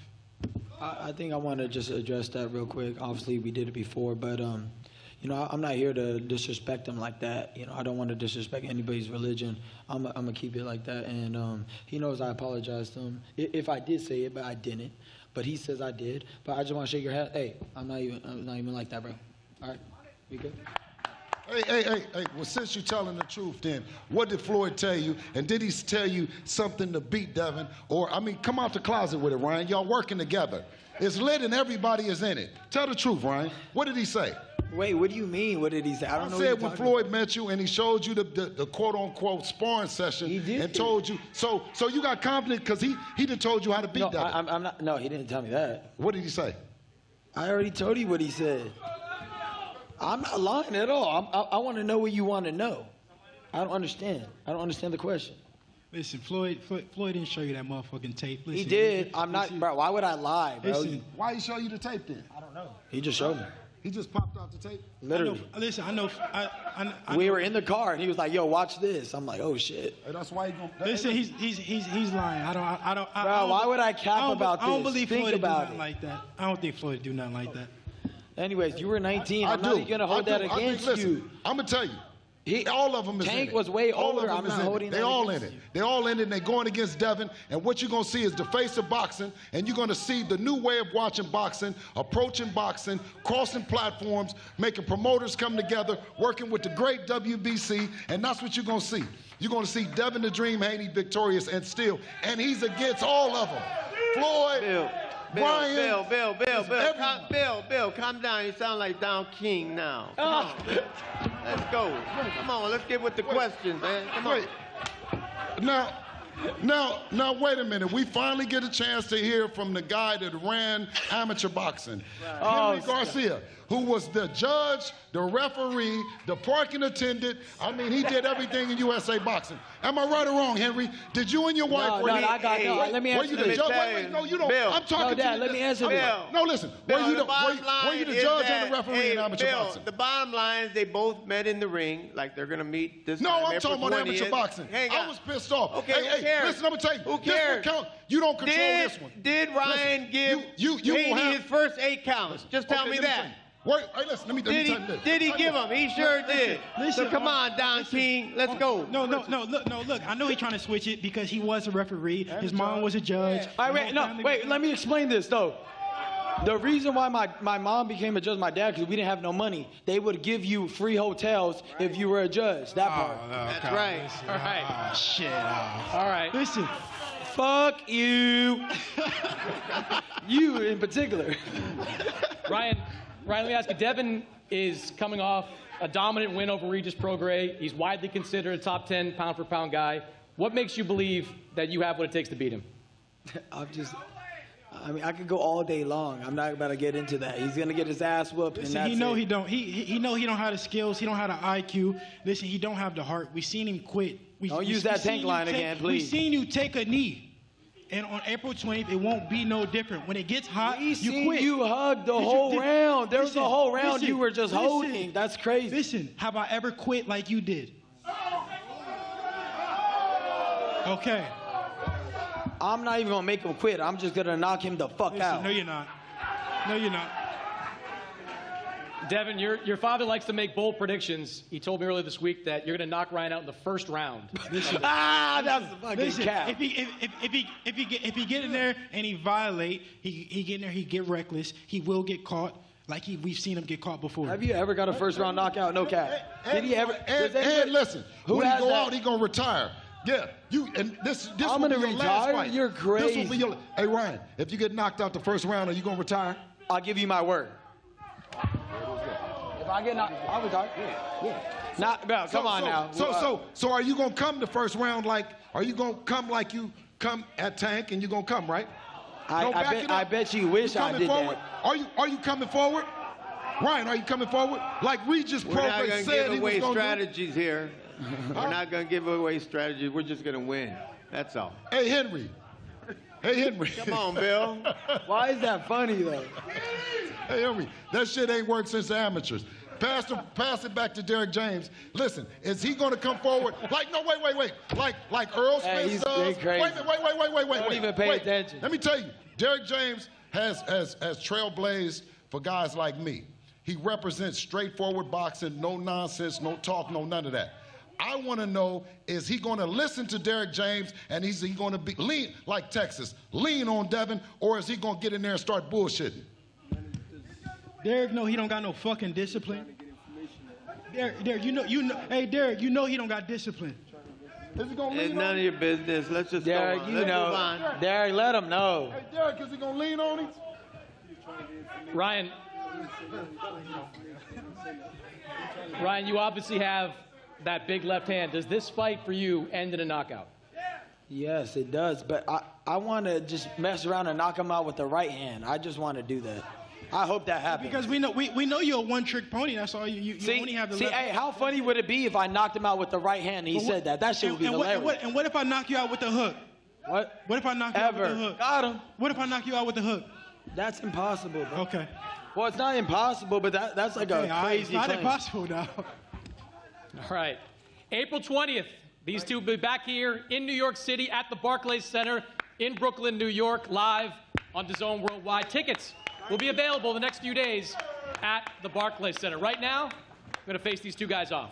I think I want to just address that real quick. Obviously, we did it before, but you know, I'm not here to disrespect him like that. You know, I don't want to disrespect anybody's religion. I'm gonna keep it like that, and he knows I apologize to him if I did say it, but I didn't. But he says I did. But I just want to shake your hand. Hey, I'm not even like that, bro. All right, we good? Hey, well, since you're telling the truth then, what did Floyd tell you? And did he tell you something to beat Devin? Or, I mean, come out the closet with it, Ryan. Y'all working together. It's lit and everybody is in it. Tell the truth, Ryan. What did he say? Wait, what do you mean? What did he say? I don't know. I said when Floyd met you and he showed you the quote-unquote sparring session. He did. And told you. So you got confident because he done told you how to beat Devin. I'm not. No, he didn't tell me that. What did he say? I already told you what he said. I'm not lying at all. I want to know what you want to know. I don't understand. I don't understand the question. Listen, Floyd didn't show you that motherfucking tape. Listen, he did. I'm not, bro. Why would I lie, bro? Listen, why he show you the tape then? I don't know. He just showed me. He just popped out the tape? Literally. I know. We were in the car and he was like, "Yo, watch this." I'm like, "Oh shit." Hey, that's why he gonna. Listen, he's lying. I don't. Bro, why would I cap about this? I don't believe Think Floyd about do nothing it. like that. I don't think Floyd do nothing like that. Anyways, you were 19. I'm not even gonna hold that against you. I'm gonna tell you. All of them is in it. Tank was way older. I'm not holding that. They all in it. They all in it, and they're going against Devin. And what you're going to see is the face of boxing, and you're going to see the new way of watching boxing, approaching boxing, crossing platforms, making promoters come together, working with the great WBC, and that's what you're going to see. You're going to see Devin the Dream Haney victorious and still, and he's against all of them. Floyd, Brian, Bill, calm down. You sound like Don King now. Come on. Let's go. Come on, let's get with the questions, man. Come on. Now, wait a minute. We finally get a chance to hear from the guy that ran amateur boxing, Henry Garcia, who was the judge, the referee, the parking attendant. I mean, he did everything in USA boxing. Am I right or wrong, Henry? Did you and your wife let me answer this. No, you don't. Bill, I'm talking to you. let me answer this. No, listen. Were you the judge and the referee in amateur boxing? The bottom line is they both met in the ring, like they're going to meet this time. No, I'm April talking about 20th. amateur boxing. I was pissed off. Okay, hey, listen, I'm going to tell you. Who cares? This one count. You don't control this one. Did Ryan give Haney his first 8 counts? Just tell me that. Wait, listen, let me tell you this. Did he give him? He sure did. So come on, Don King, let's go. No, look. I know he's trying to switch it because he was a referee. His mom was a judge. Wait, let me explain this, though. The reason why my mom became a judge, my dad, because we didn't have no money. They would give you free hotels if you were a judge. That part. That's right. All right. Oh, shit. All right. Listen. Fuck you. You in particular. Ryan, let me ask you. Devin is coming off a dominant win over Regis Prograis. He's widely considered a top 10 pound-for-pound guy. What makes you believe that you have what it takes to beat him? I mean, I could go all day long. I'm not about to get into that. He's gonna get his ass whooped, and that's he know he don't. He know he don't have the skills. He don't have the IQ. Listen, he don't have the heart. We seen him quit. Don't use that tank line again, please. We seen you take a knee. And on April 20th, it won't be no different. When it gets hot, you quit. You hugged the whole round. There was a whole round you were just holding. That's crazy. Listen, have I ever quit like you did? Okay. I'm not even gonna make him quit. I'm just gonna knock him the fuck out. No, you're not. No, you're not. Devin, your father likes to make bold predictions. He told me earlier this week that you're going to knock Ryan out in the first round. That's a fucking cap. If he get in there and he violate, he get in there, he get reckless, he will get caught. Like we've seen him get caught before. Have you ever got a first round knockout? No cap. Did he ever? And listen, when he go out, he gonna retire. Yeah, this I'm will be gonna your last retire. fight. You're crazy. This will be your. Hey Ryan, if you get knocked out the first round, are you gonna retire? I'll give you my word. If I get knocked, I'll retire. Yeah. Not, bro, come on now. So are you gonna come the first round like? Are you gonna come like you come at Tank and you gonna come right? I bet you wish I did forward? that. Are you coming forward? Ryan, are you coming forward? Like Regis Prograis said he was We're not going to give away gonna strategies here. We're not going to give away strategies. We're just going to win. That's all. Hey, Henry. Hey, Henry. Come on, Bill. Why is that funny, though? Hey, Henry, that shit ain't worked since the amateurs. Pass it back to Derek James. Listen, is he going to come forward? Like, no, wait. Like Earl Smith does. Crazy. Wait. Don't even pay attention. Let me tell you, Derek James has trailblazed for guys like me. He represents straightforward boxing, no nonsense, no talk, no none of that. I want to know, is he going to listen to Derek James and is he going to be lean like Texas, lean on Devin, or is he going to get in there and start bullshitting? Derek, no, he don't got no fucking discipline. Derek, hey, Derek, you know he don't got discipline. Is he gonna It's lean none on of him? your business. Let's just Derek, go on. you Let's know. move on. Derek, let him know. Hey, Derek, is he gonna lean on him? Ryan, you obviously have that big left hand. Does this fight for you end in a knockout? Yes, it does. But I want to just mess around and knock him out with the right hand. I just want to do that. I hope that happens. Because we know you're a one-trick pony. That's all you only have the left. Hey, how funny would it be if I knocked him out with the right hand and he said that? That shit would be hilarious. And what if I knock you out with the hook? What? What if I knock you out with the hook? Got him. What if I knock you out with the hook? That's impossible, bro. Okay. Well, it's not impossible, but that's like a crazy It's not claim. impossible now. All right. April 20th, these two will be back here in New York City at the Barclays Center in Brooklyn, New York, live on DAZN Worldwide. Tickets will be available the next few days at the Barclays Center. Right now, I'm going to face these two guys off.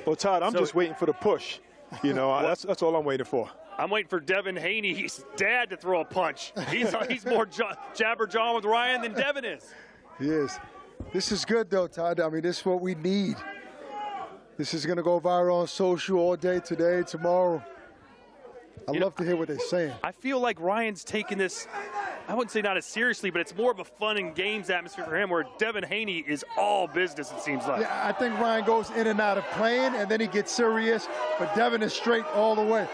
Well, Todd, I'm just waiting for the push. You know, that's all I'm waiting for. I'm waiting for Devin Haney's dad to throw a punch. He's more jabber John with Ryan than Devin is. He is. This is good, though, Todd. I mean, this is what we need. This is going to go viral on social all day today, tomorrow. I love to hear what they're saying. I feel like Ryan's taking this, I wouldn't say not as seriously, but it's more of a fun and games atmosphere for him, where Devin Haney is all business, it seems like. Yeah, I think Ryan goes in and out of playing, and then he gets serious, but Devin is straight all the way.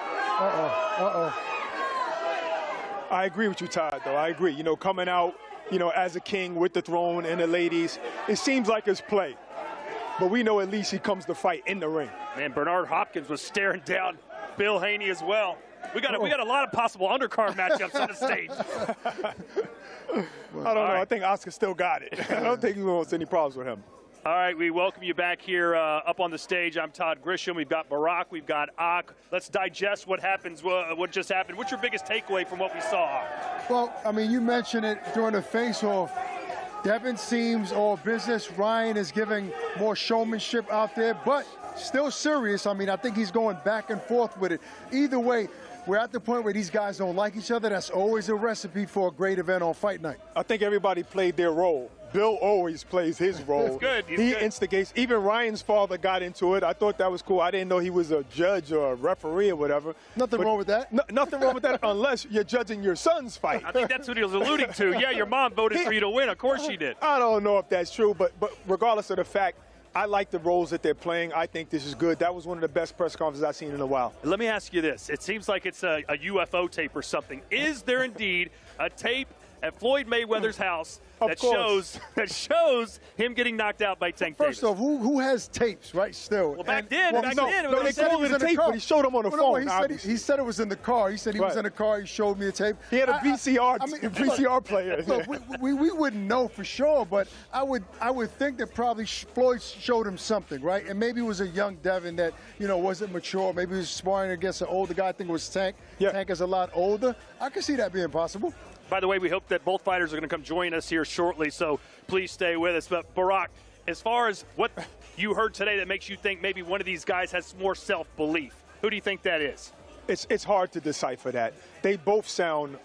I agree with you, Todd, though. I agree. You know, coming out, you know, as a king with the throne and the ladies, it seems like it's play. But we know at least he comes to fight in the ring. Man, Bernard Hopkins was staring down Bill Haney as well. We got a lot of possible undercard matchups on the stage. I don't know. I think Oscar still got it. I don't think he wants any problems with him. All right, we welcome you back here up on the stage. I'm Todd Grisham. We've got Barack. We've got Ak. Let's digest what just happened. What's your biggest takeaway from what we saw? Well, I mean, you mentioned it during the face-off. Devin seems all business. Ryan is giving more showmanship out there, but still serious. I mean, I think he's going back and forth with it. Either way, we're at the point where these guys don't like each other. That's always a recipe for a great event on fight night. I think everybody played their role. Bill always plays his role. He's good. He instigates. Even Ryan's father got into it. I thought that was cool. I didn't know he was a judge or a referee or whatever. Nothing wrong with that. Nothing wrong with that unless you're judging your son's fight. I think that's what he was alluding to. Yeah, your mom voted for you to win. Of course she did. I don't know if that's true, but regardless of the fact, I like the roles that they're playing. I think this is good. That was one of the best press conferences I've seen in a while. Let me ask you this. It seems like it's a UFO tape or something. Is there indeed a tape at Floyd Mayweather's house that shows him getting knocked out by Tank Davis. First off, who has tapes, right, still? Well, back then, it they was called it a tape, but he showed him on the phone. He said it was in the car. He said he was in the car. He showed me a tape. He had a VCR player. Look, we wouldn't know for sure, but I would think that probably Floyd showed him something, right? And maybe it was a young Devin that, wasn't mature. Maybe he was sparring against an older guy. I think it was Tank. Yeah. Tank is a lot older. I could see that being possible. By the way, we hope that both fighters are going to come join us here shortly, so please stay with us. But, Barack, as far as what you heard today that makes you think maybe one of these guys has more self-belief, who do you think that is? It's hard to decipher that. They both sound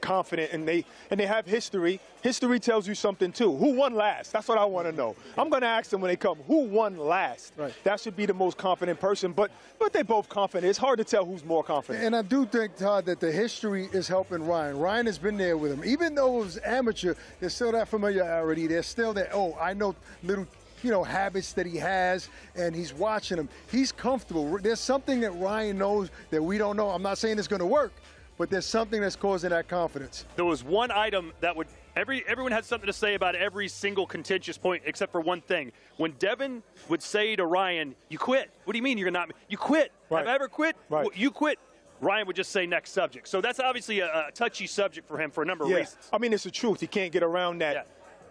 confident, and they have history. History tells you something too. Who won last? That's what I want to know. I'm going to ask them when they come. Who won last? Right. That should be the most confident person. But they're both confident. It's hard to tell who's more confident. And I do think, Todd, that the history is helping Ryan. Ryan has been there with him. Even though it was amateur, there's still that familiarity. There's still that, I know little habits that he has, and he's watching them. He's comfortable. There's something that Ryan knows that we don't know. I'm not saying it's going to work, but there's something that's causing that confidence. There was one item that would everyone had something to say about every single contentious point except for one thing. When Devin would say to Ryan, "You quit." What do you mean you're not? You quit. Right. Have I ever quit? Right. You quit. Ryan would just say next subject. So that's obviously a touchy subject for him for a number of reasons. I mean, it's the truth. He can't get around that. Yeah.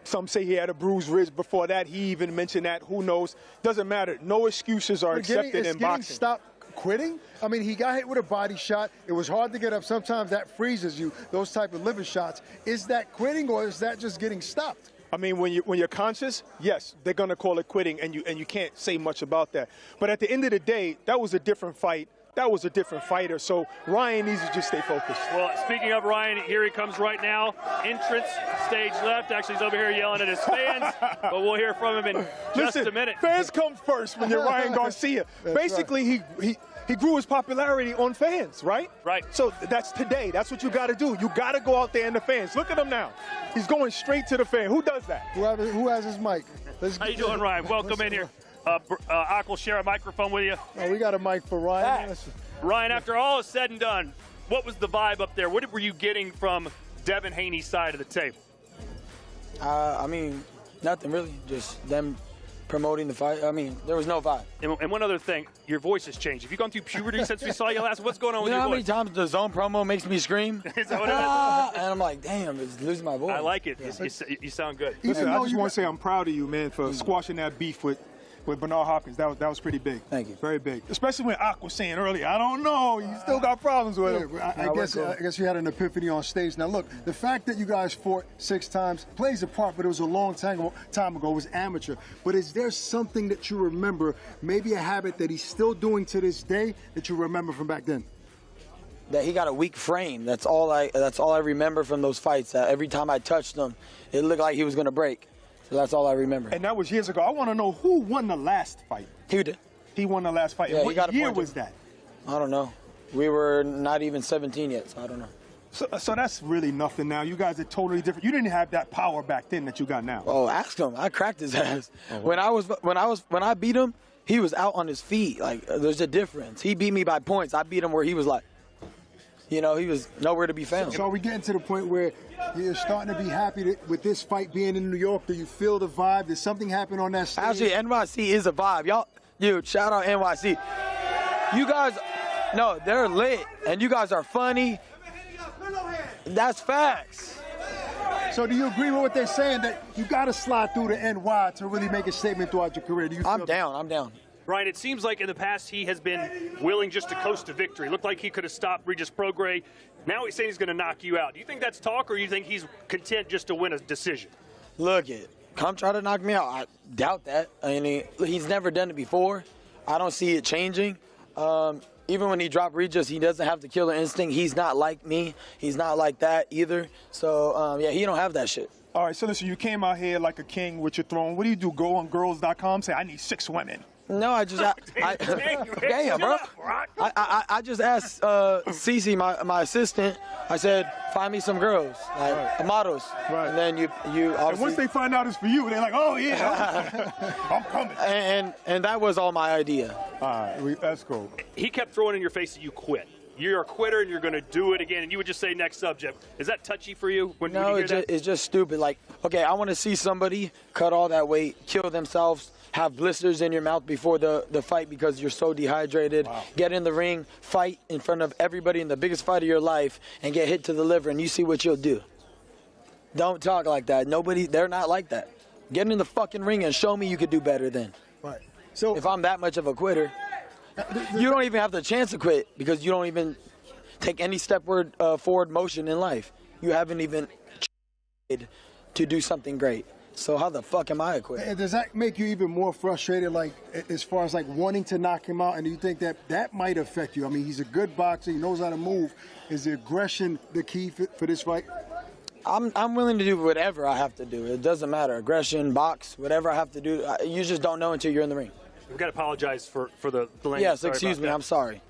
Some say he had a bruised wrist before that. He even mentioned that. Who knows? Doesn't matter. No excuses are accepted in boxing. Stop quitting? I mean, he got hit with a body shot. It was hard to get up. Sometimes that freezes you, those type of liver shots. Is that quitting, or is that just getting stopped? I mean, when you're conscious, yes, they're going to call it quitting, and you can't say much about that. But at the end of the day, that was a different fight. That was a different fighter, so Ryan needs to just stay focused. Well, speaking of Ryan, here he comes right now. Entrance, stage left. Actually, he's over here yelling at his fans, but we'll hear from him in just a minute. Fans come first when you're Ryan Garcia. Basically, right. He grew his popularity on fans, right? Right. So that's today. That's what you got to do. You got to go out there in the fans. Look at him now. He's going straight to the fan. Who does that? Who has his mic? How you doing, Ryan? Welcome in here. Ak will share a microphone with you. Oh, we got a mic for Ryan. Ryan, after all is said and done, what was the vibe up there? What were you getting from Devin Haney's side of the table? I mean, nothing really. Just them promoting the fight. I mean, there was no vibe. And one other thing, your voice has changed. Have you gone through puberty since we saw you last? What's going on with your voice? You know how many times the zone promo makes me scream? Is that what it is? And I'm like, damn, it's losing my voice. I like it. Yeah. You sound good. Listen, I just want to say I'm proud of you, man, for squashing that beef with Bernard Hopkins. That was pretty big. Thank you. Very big. Especially when Ak was saying earlier, I don't know, you still got problems with him. I guess you had an epiphany on stage. Now look, the fact that you guys fought 6 times plays a part, but it was a long time ago. It was amateur. But is there something that you remember, maybe a habit that he's still doing to this day that you remember from back then? That he got a weak frame. That's all I remember from those fights. That every time I touched him, it looked like he was going to break. So that's all I remember. And that was years ago. I want to know who won the last fight. He did. He won the last fight. Yeah, and what year was that? I don't know. We were not even 17 yet, so I don't know. So that's really nothing now. You guys are totally different. You didn't have that power back then that you got now. Oh, ask him. I cracked his ass. Oh, when I beat him, he was out on his feet. Like, there's a difference. He beat me by points. I beat him where he was like, he was nowhere to be found. So are we getting to the point where you're starting to be happy with this fight being in New York? Do you feel the vibe? Did something happen on that stage? Actually, NYC is a vibe. Y'all, dude, shout out NYC. You guys, no, they're lit, and you guys are funny. That's facts. So do you agree with what they're saying, that you got to slide through the NY to really make a statement throughout your career? I'm down. Brian, it seems like in the past he has been willing just to coast to victory. Looked like he could have stopped Regis Prograis. Now he's saying he's going to knock you out. Do you think that's talk, or do you think he's content just to win a decision? Look, come try to knock me out. I doubt that. I mean, he's never done it before. I don't see it changing. Even when he dropped Regis, he doesn't have the killer instinct. He's not like me. He's not like that either. So, yeah, he don't have that shit. All right, so listen, you came out here like a king with your throne. What do? Go on girls.com, say, I need 6 women. No, I just damn, bro. I just asked Cece, my assistant. I said, find me some girls, like models. Right. And then you obviously. And once they find out it's for you, they're like, oh yeah, I'm coming. And that was all my idea. All right, that's cool. He kept throwing in your face that you quit. you're a quitter and you're going to do it again, and you would just say next subject. Is that touchy for you? When No, you hear it's just stupid. Like, okay, I want to see somebody cut all that weight, kill themselves, have blisters in your mouth before the fight because you're so dehydrated, get in the ring, fight in front of everybody in the biggest fight of your life, and get hit to the liver, and you see what you'll do. Don't talk like that. They're not like that. Get in the fucking ring and show me you could do better then. Right. So if I'm that much of a quitter, you don't even have the chance to quit because you don't even take any forward motion in life. You haven't even tried to do something great. So how the fuck am I a quitter? And does that make you even more frustrated, like, as far as, like, wanting to knock him out? And do you think that might affect you? I mean, he's a good boxer. He knows how to move. Is the aggression the key for this fight? I'm willing to do whatever I have to do. It doesn't matter. Aggression, box, whatever I have to do. You just don't know until you're in the ring. We've got to apologize for the language. Yes, excuse me. I'm sorry.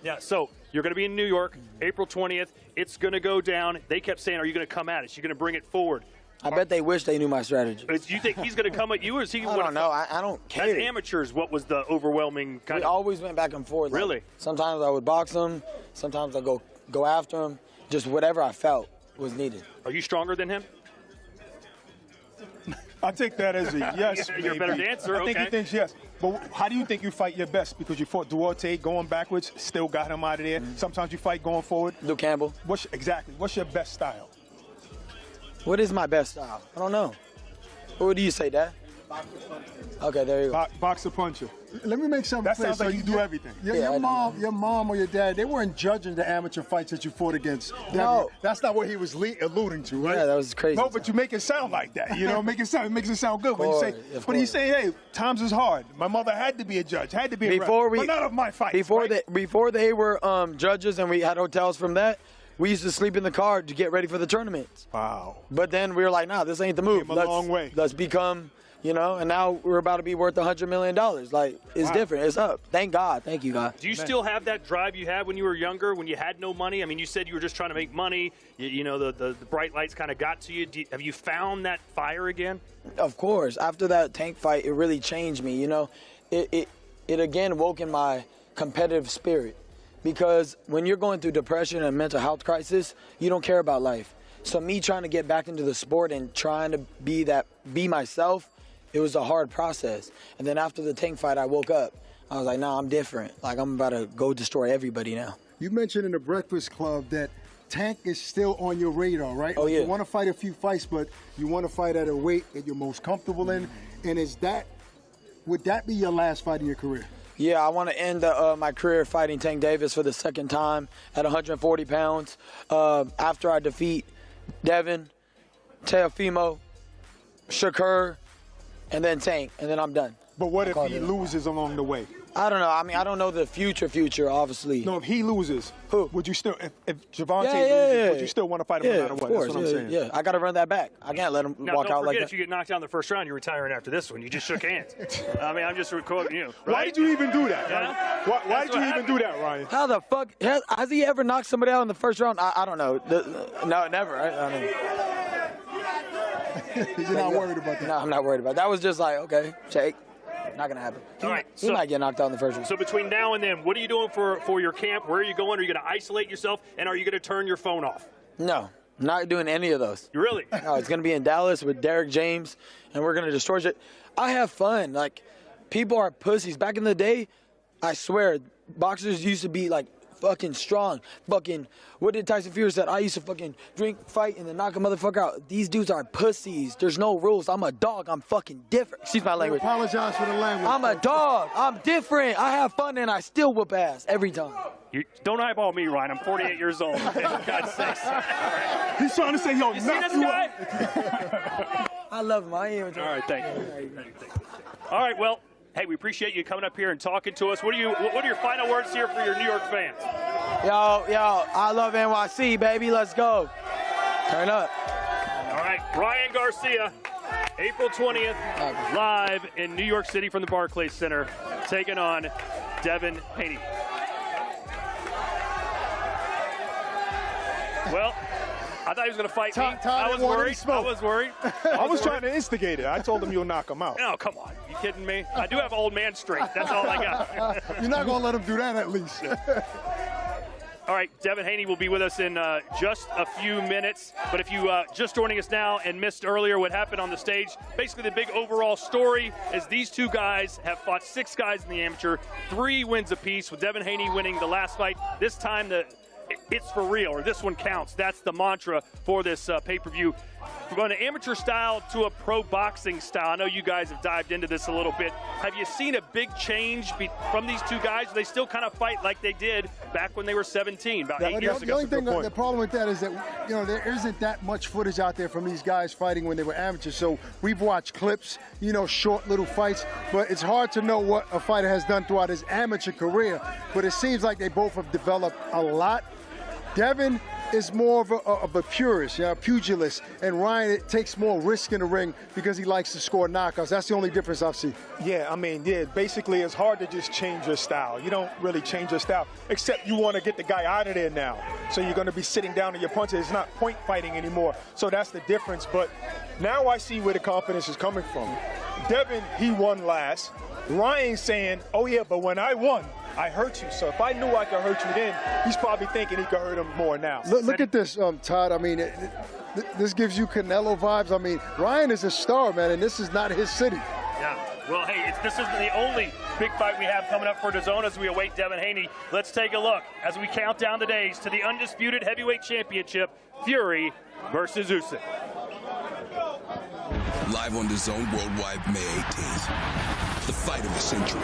Yeah, so you're going to be in New York, April 20th. It's going to go down. They kept saying, are you going to come at us? You're going to bring it forward. I bet they wish they knew my strategy. Do you think he's going to come at you, or is he? I don't know. I don't care. As amateurs, what was the overwhelming kind We of? always went back and forth. Really? Sometimes I would box him. Sometimes I go after him. Just whatever I felt was needed. Are you stronger than him? I take that as a yes. You're a better dancer. I think okay. he thinks yes. But how do you think you fight your best? Because you fought Duarte going backwards, still got him out of there. Sometimes you fight going forward. Luke Campbell. Exactly. What's your best style? What is my best style? I don't know. What do you say, Dad? Okay, there you go. Boxer puncher. Let me make something That clear. sounds like you do everything. Your mom or your dad, they weren't judging the amateur fights that you fought against. No. That's not what he was alluding to, right? Yeah, that was crazy. No, but you make it sound like that. You know, it makes it sound good when you say. But he's saying, hey, times is hard. My mother had to be a judge, had to be a ref, but not of my fight. Before they were judges and we had hotels from that, we used to sleep in the car to get ready for the tournaments. Wow. But then we were like, nah, this ain't the move. Came a long way. Let's become, and now we're about to be worth $100 million. Like, it's different. It's up. Thank God. Thank you, God. Do you still have that drive you had when you were younger, when you had no money? I mean, you said you were just trying to make money. The bright lights kind of got to you. Have you found that fire again? Of course. After that Tank fight, it really changed me. It again woke in my competitive spirit. Because when you're going through depression and mental health crisis, you don't care about life. So me trying to get back into the sport and trying to be myself, it was a hard process. And then after the Tank fight, I woke up. I was like, nah, I'm different. Like, I'm about to go destroy everybody now. You mentioned in the Breakfast Club that Tank is still on your radar, right? Oh, yeah. You want to fight a few fights, but you want to fight at a weight that you're most comfortable in. And would that be your last fight in your career? Yeah, I want to end my career fighting Tank Davis for the second time at 140 pounds. After I defeat Devin, Teofimo, Shakur, and then Tank, and then I'm done. But what if he loses along the way? I don't know. I mean, I don't know the future, obviously. No, if he loses, who would you still? If Javante loses, would you still want to fight him no matter what? Of course, That's what I'm saying. Yeah, I got to run that back. I can't let him walk out like that. Don't forget, if you get knocked down the first round, you're retiring after this one. You just shook hands. I mean, I'm just quoting you. Right? Why did you even do that? Yeah? Why did you even do that, Ryan? How the fuck has he ever knocked somebody out in the first round? I don't know. No, never. I mean, you're not worried about that? No, I'm not worried about that. That was just like, okay, shake. Not gonna happen. All right, He might get knocked out in the first round. So between now and then, what are you doing for your camp? Where are you going? Are you going to isolate yourself? And are you going to turn your phone off? No, not doing any of those. Really? No, it's gonna be in Dallas with Derek James, and we're gonna destroy it. I have fun. Like, people are pussies. Back in the day, I swear, boxers used to be like fucking strong. Fucking, what did Tyson Fury said? I used to fucking drink, fight, and then knock a motherfucker out. These dudes are pussies. There's no rules. I'm a dog. I'm fucking different. Excuse my language. I apologize for the language. I'm a dog. I'm different. I have fun, and I still whoop ass every time. You don't eyeball me, Ryan. I'm 48 years old. For God's sakes. He's trying to say he'll You see knock this you guy? up. I love him. I ain't even All right, thank you. All right, well, hey, we appreciate you coming up here and talking to us. What are your final words here for your New York fans? Yo, I love NYC, baby. Let's go. Turn up. All right, Ryan Garcia, April 20th, live in New York City from the Barclays Center, taking on Devin Haney. Well, I thought he was going to fight me. I was worried. I was trying to instigate it. I told him you'll knock him out. No, come on. You kidding me? I do have old man strength. That's all I got. You're not going to let him do that at least. All right, Devin Haney will be with us in just a few minutes. But if you just joining us now and missed earlier what happened on the stage, basically the big overall story is these two guys have fought 6 guys in the amateur, 3 wins apiece, with Devin Haney winning the last fight. This time it's for real, or this one counts. That's the mantra for this pay-per-view. We're going to amateur style to a pro boxing style. I know you guys have dived into this a little bit. Have you seen a big change from these two guys? They still kind of fight like they did back when they were 17, about 8 years ago. The problem with that is that, you know, there isn't that much footage out there from these guys fighting when they were amateurs. So we've watched clips, you know, short little fights, but it's hard to know what a fighter has done throughout his amateur career. But it seems like they both have developed a lot. Devin is more of a purist, you know, pugilist, and Ryan takes more risk in the ring because he likes to score knockouts. That's the only difference I've seen. Yeah, I mean, basically it's hard to just change your style. You don't really change your style, except you want to get the guy out of there now. So you're going to be sitting down to your punches. It's not point fighting anymore. So that's the difference. But now I see where the confidence is coming from. Devin, he won last. Ryan saying, oh yeah, but when I won, I hurt you. So if I knew I could hurt you then, he's probably thinking he could hurt him more now. Look at this, Todd. I mean, this gives you Canelo vibes. I mean, Ryan is a star, man, and this is not his city. Yeah. Well, hey, this isn't the only big fight we have coming up for DAZN as we await Devin Haney. Let's take a look as we count down the days to the undisputed heavyweight championship, Fury versus Usyk. Live on DAZN worldwide May 18th. The fight of the century.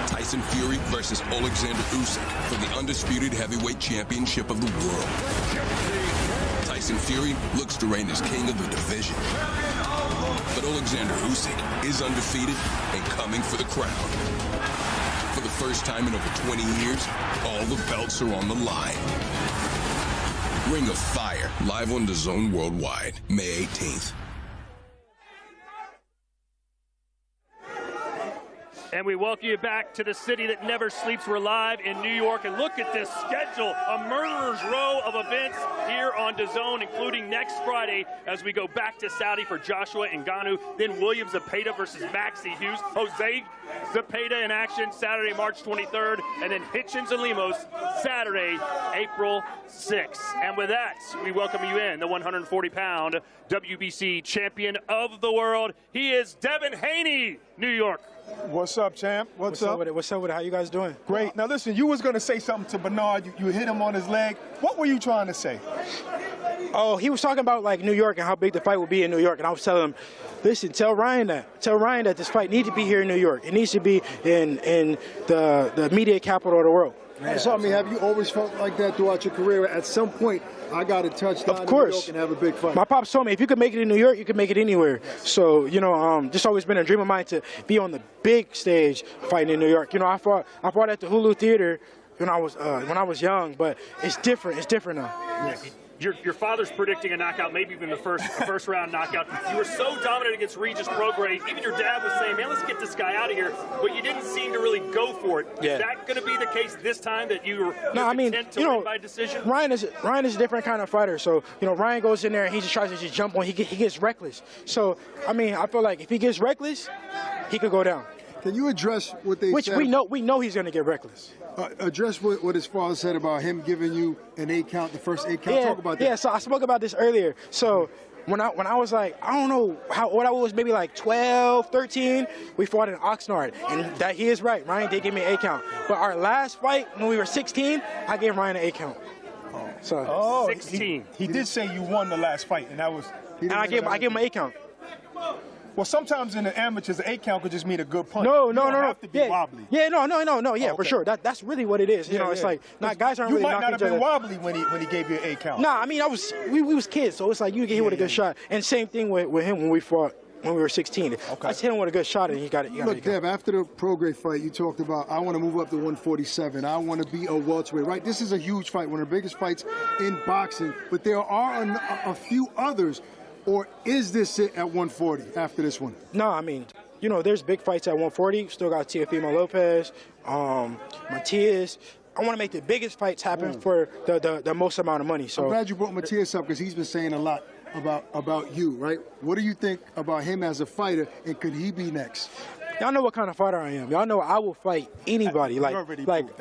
Tyson Fury versus Alexander Usyk for the undisputed heavyweight championship of the world. Tyson Fury looks to reign as king of the division. But Alexander Usyk is undefeated and coming for the crown. For the first time in over 20 years, all the belts are on the line. Ring of Fire, live on DAZN worldwide, May 18th. And we welcome you back to the city that never sleeps. We're live in New York, and look at this schedule, a murderer's row of events here on DAZN, including next Friday as we go back to Saudi for Joshua Ngannou, then William Zepeda versus Maxie Hughes, Jose Zepeda in action Saturday, March 23rd, and then Hitchens and Lemos Saturday, April 6th. And with that, we welcome you in, the 140-pound WBC champion of the world. He is Devin Haney, New York. What's up, champ? What's up with it? What's up with it? How you guys doing? Great. Now listen, you was going to say something to Bernard. You hit him on his leg. What were you trying to say? Oh, he was talking about like New York and how big the fight would be in New York, and I was telling him, listen, tell Ryan that this fight needs to be here in New York. It needs to be in the media capital of the world. Yeah. So, I mean, have you always felt like that throughout your career? At some point, I got to touch down in New York and have a big fight. My pops told me if you could make it in New York, you can make it anywhere. So, you know, just always been a dream of mine to be on the big stage fighting in New York. You know, I fought at the Hulu Theater when I was young, but it's different. It's different now. Yeah. Your father's predicting a knockout, maybe even the first round knockout. You were so dominant against Regis Prograis. Even your dad was saying, man, let's get this guy out of here. But you didn't seem to really go for it. Yeah. Is that going to be the case this time, that you were content to win by decision? Ryan is a different kind of fighter. So, you know, Ryan goes in there and he just tries to just jump on. He gets reckless. So, I mean, I feel like if he gets reckless, he could go down. Can you address what they said? Which we know he's going to get reckless. Address what his father said about him giving you an 8 count, the first 8 count. Talk about that. Yeah, so I spoke about this earlier. So when I was like, I don't know what I was, maybe like 12, 13, we fought in Oxnard. And that he is right. Ryan did give me an 8 count. But our last fight, when we were 16, I gave Ryan an 8 count. So 16. He did say you won the last fight, and that was. And I gave him an 8 count. Well, sometimes in the amateurs, an 8 count could just mean a good punch. No. You don't have to be wobbly. Yeah, no. Yeah, for sure. That's really what it is. You know, it's like guys aren't really knocking each other. You might not have been wobbly when he gave you an 8 count. Nah, I mean, we was kids, so it's like you get hit with a good shot. And same thing with him when we fought when we were 16. Okay. I just hit him with a good shot, and he got it. Look, Dev, after the Prograis fight, you talked about, I want to move up to 147. I want to be a welterweight, right? This is a huge fight, one of the biggest fights in boxing. But there are a few others. Or is this it at 140 after this one? No, I mean, you know, there's big fights at 140. Still got Teofimo Lopez, Matias. I want to make the biggest fights happen for the most amount of money. So I'm glad you brought Matias up because he's been saying a lot about you, right? What do you think about him as a fighter, and could he be next? y'all know what kind of fighter I am. Y'all know I will fight anybody. Like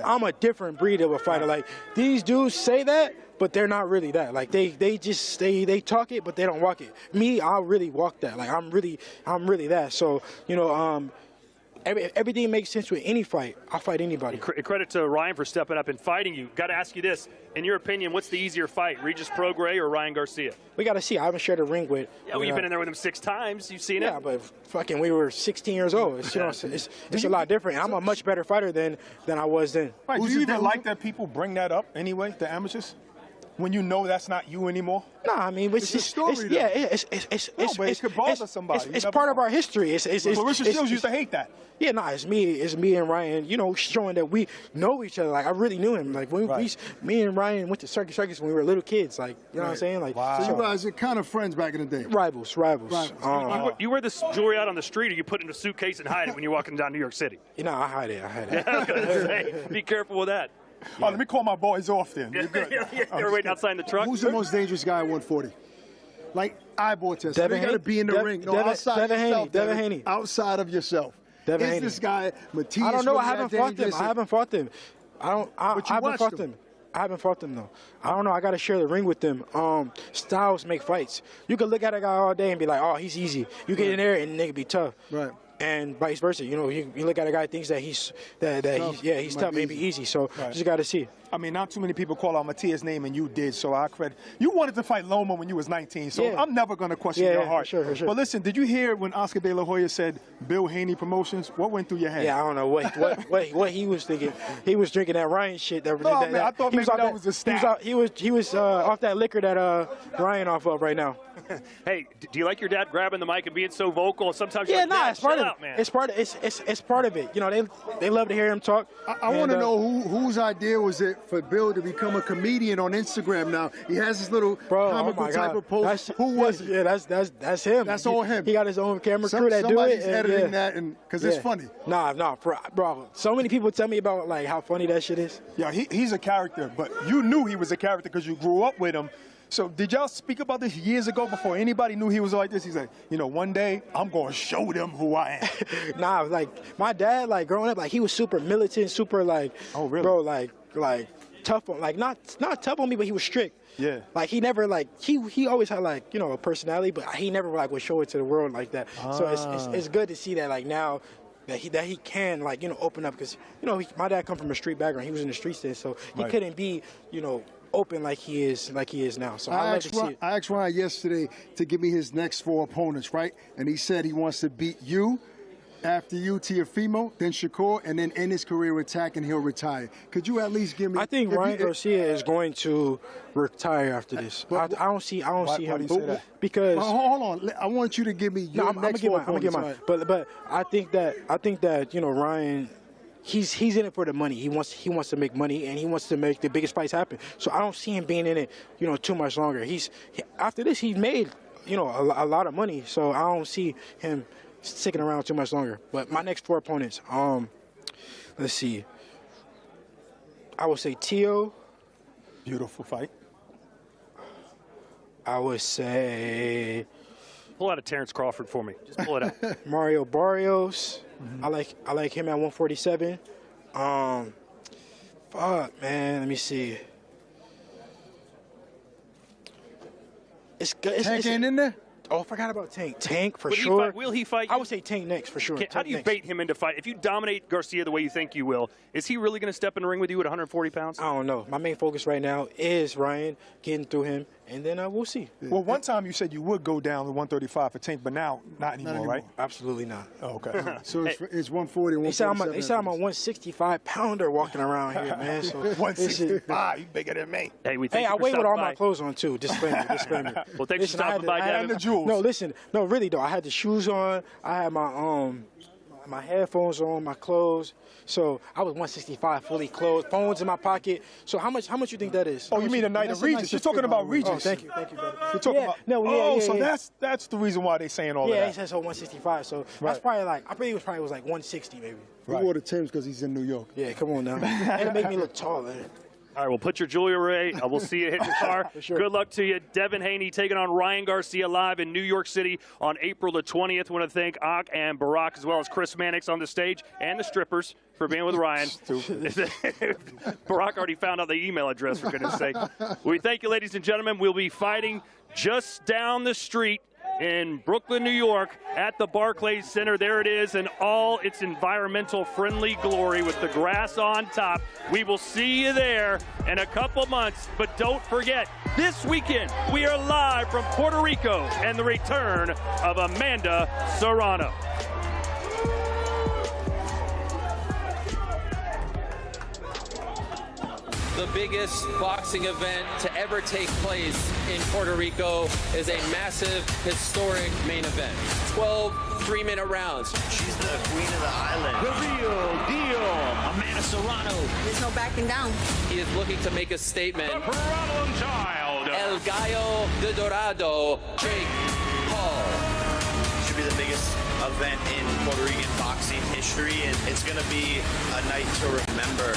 I'm a different breed of a fighter. Like these dudes say that, but they're not really that. Like they just they talk it, but they don't walk it. Me, I really walk that. Like I'm really that. So you know, everything makes sense with any fight. I'll fight anybody. Credit to Ryan for stepping up and fighting you. Got to ask you this. In your opinion, what's the easier fight, Regis Prograis or Ryan Garcia? We got to see. I haven't shared a ring with. Yeah, well, you've been in there with him 6 times. You've seen it. Yeah, but fucking we were 16 years old. It's, you know, it's a lot different. I'm a much better fighter than I was then. Right, do you even like that people bring that up anyway, the amateurs? When you know that's not you anymore? No, I mean, it's a story. It could bother somebody. It's part of our history. Clarissa Shields used to hate that. Yeah, no, it's me and Ryan. You know, showing that we know each other. Like I really knew him. Like me and Ryan went to Circus when we were little kids. Like you know what I'm saying? Like so you guys are kind of friends back in the day. Rivals. You wear this jewelry out on the street, or you put it in a suitcase and hide it when you're walking down New York City? You know, I hide it. I was gonna say, be careful with that. Oh, let me call my boys off then. You're good. You're waiting outside in the truck. Who's the most dangerous guy at 140? Like eyeball test. Devin You got to be in the ring. No, outside Devin yourself. Devin Haney. Outside of yourself. Devin Is Haney. this guy Matias? I don't know. Really I haven't fought them. I haven't fought them. I haven't fought them though. I don't know. I got to share the ring with them. Styles make fights. You can look at a guy all day and be like, oh, he's easy. You get in there and nigga be tough. Right. And vice versa. You know, you look at a guy thinks that he's tough, maybe easy. So you just got to see. I mean, not too many people call out Matias' name, and you did, so I credit. You wanted to fight Loma when you was 19, so I'm never going to question your heart. Sure. But listen, did you hear when Oscar De La Hoya said Bill Haney Promotions? What went through your head? Yeah, I don't know what he was thinking. He was drinking that Ryan shit. I thought maybe that was a stat. He was off that liquor that Ryan off of right now. Hey, do you like your dad grabbing the mic and being so vocal? Sometimes it's part of it. Man. It's part of it. You know, they love to hear him talk. I want to know whose idea was it for Bill to become a comedian on Instagram now? He has his little comical type of post. Who was it? Yeah, that's him. That's all him. He got his own camera crew that do it. Somebody's editing that because it's funny. Nah, bro. So many people tell me about like how funny that shit is. Yeah, he's a character, but you knew he was a character because you grew up with him. So did y'all speak about this years ago before anybody knew he was like this? He's like, you know, one day I'm going to show them who I am. Nah, like my dad, like growing up, like he was super militant, super like, oh really, bro, like tough on, like not tough on me, but he was strict. Yeah. Like he never like he always had like, you know, a personality, but he never like would show it to the world like that. So it's good to see that like now. That he can like, you know, open up because, you know, my dad come from a street background. He was in the streets then, so he couldn't be, you know, open like he is now. So I asked Ryan yesterday to give me his next 4 opponents, right? And he said he wants to beat you, after you, Teofimo, then Shakur, and then end his career with TAC, and he'll retire. Could you at least give me? I think Ryan Garcia is going to retire after this. I don't see him because. Hold on, I want you to give me your next 4 opponents. I'm gonna get mine. But I think that you know Ryan. He's in it for the money. He wants to make money, and he wants to make the biggest fights happen. So I don't see him being in it, you know, too much longer. After this, he's made, you know, a lot of money. So I don't see him sticking around too much longer. But my next 4 opponents, let's see. I would say Tio. Beautiful fight. I would say. Pull out a Terrence Crawford for me. Just pull it out. Mario Barrios. I like him at 147. Fuck, man. Let me see. It's good. Tank ain't in there? Oh, I forgot about Tank. Tank for sure. Will he fight? I would say Tank next for sure. How do you bait him into fight? If you dominate Garcia the way you think you will, is he really going to step in the ring with you at 140 pounds? I don't know. My main focus right now is Ryan, getting through him, and then we'll see. Well, one time you said you would go down to 135 for Tank, but now not anymore, right? Absolutely not. Oh, okay. So it's 140, 147. They said I'm a 165-pounder walking around here, man. So 165, you bigger than me. Hey, I weigh with all my clothes on, too. Disclaimer. Well, thanks for stopping by, Devin. And the jewels. No, listen. No, really, though. I had the shoes on. I had my headphones on, my clothes. So I was 165, fully clothed, phones in my pocket. So how much you think that is? Oh, you mean the night of Regis? You're talking about Regis. Oh, thank you, brother. You're talking about. So that's the reason why they're saying all of that. Yeah, he said so 165. So that's probably like I think it was like 160 maybe. He wore the Timbs because he's in New York. Yeah, come on now. And it make me look taller. All right, well, put your jewelry away. We'll see you hitting the car. Sure. Good luck to you. Devin Haney taking on Ryan Garcia live in New York City on April the 20th. Want to thank Ak and Barack as well as Chris Mannix on the stage and the strippers for being with Ryan. Barack already found out the email address, for goodness sake. We thank you, ladies and gentlemen. We'll be fighting just down the street in Brooklyn, New York, at the Barclays Center. There it is in all its environmental friendly glory with the grass on top. We will see you there in a couple months, but don't forget, this weekend we are live from Puerto Rico and the return of Amanda Serrano. The biggest boxing event to ever take place in Puerto Rico is a massive, historic main event. 12 3-minute rounds. She's the queen of the island. The real deal, Amanda Serrano. There's no backing down. He is looking to make a statement. The problem child. El Gallo de Dorado, Jake Paul. Should be the biggest event in Puerto Rican boxing history, and it's going to be a night to remember.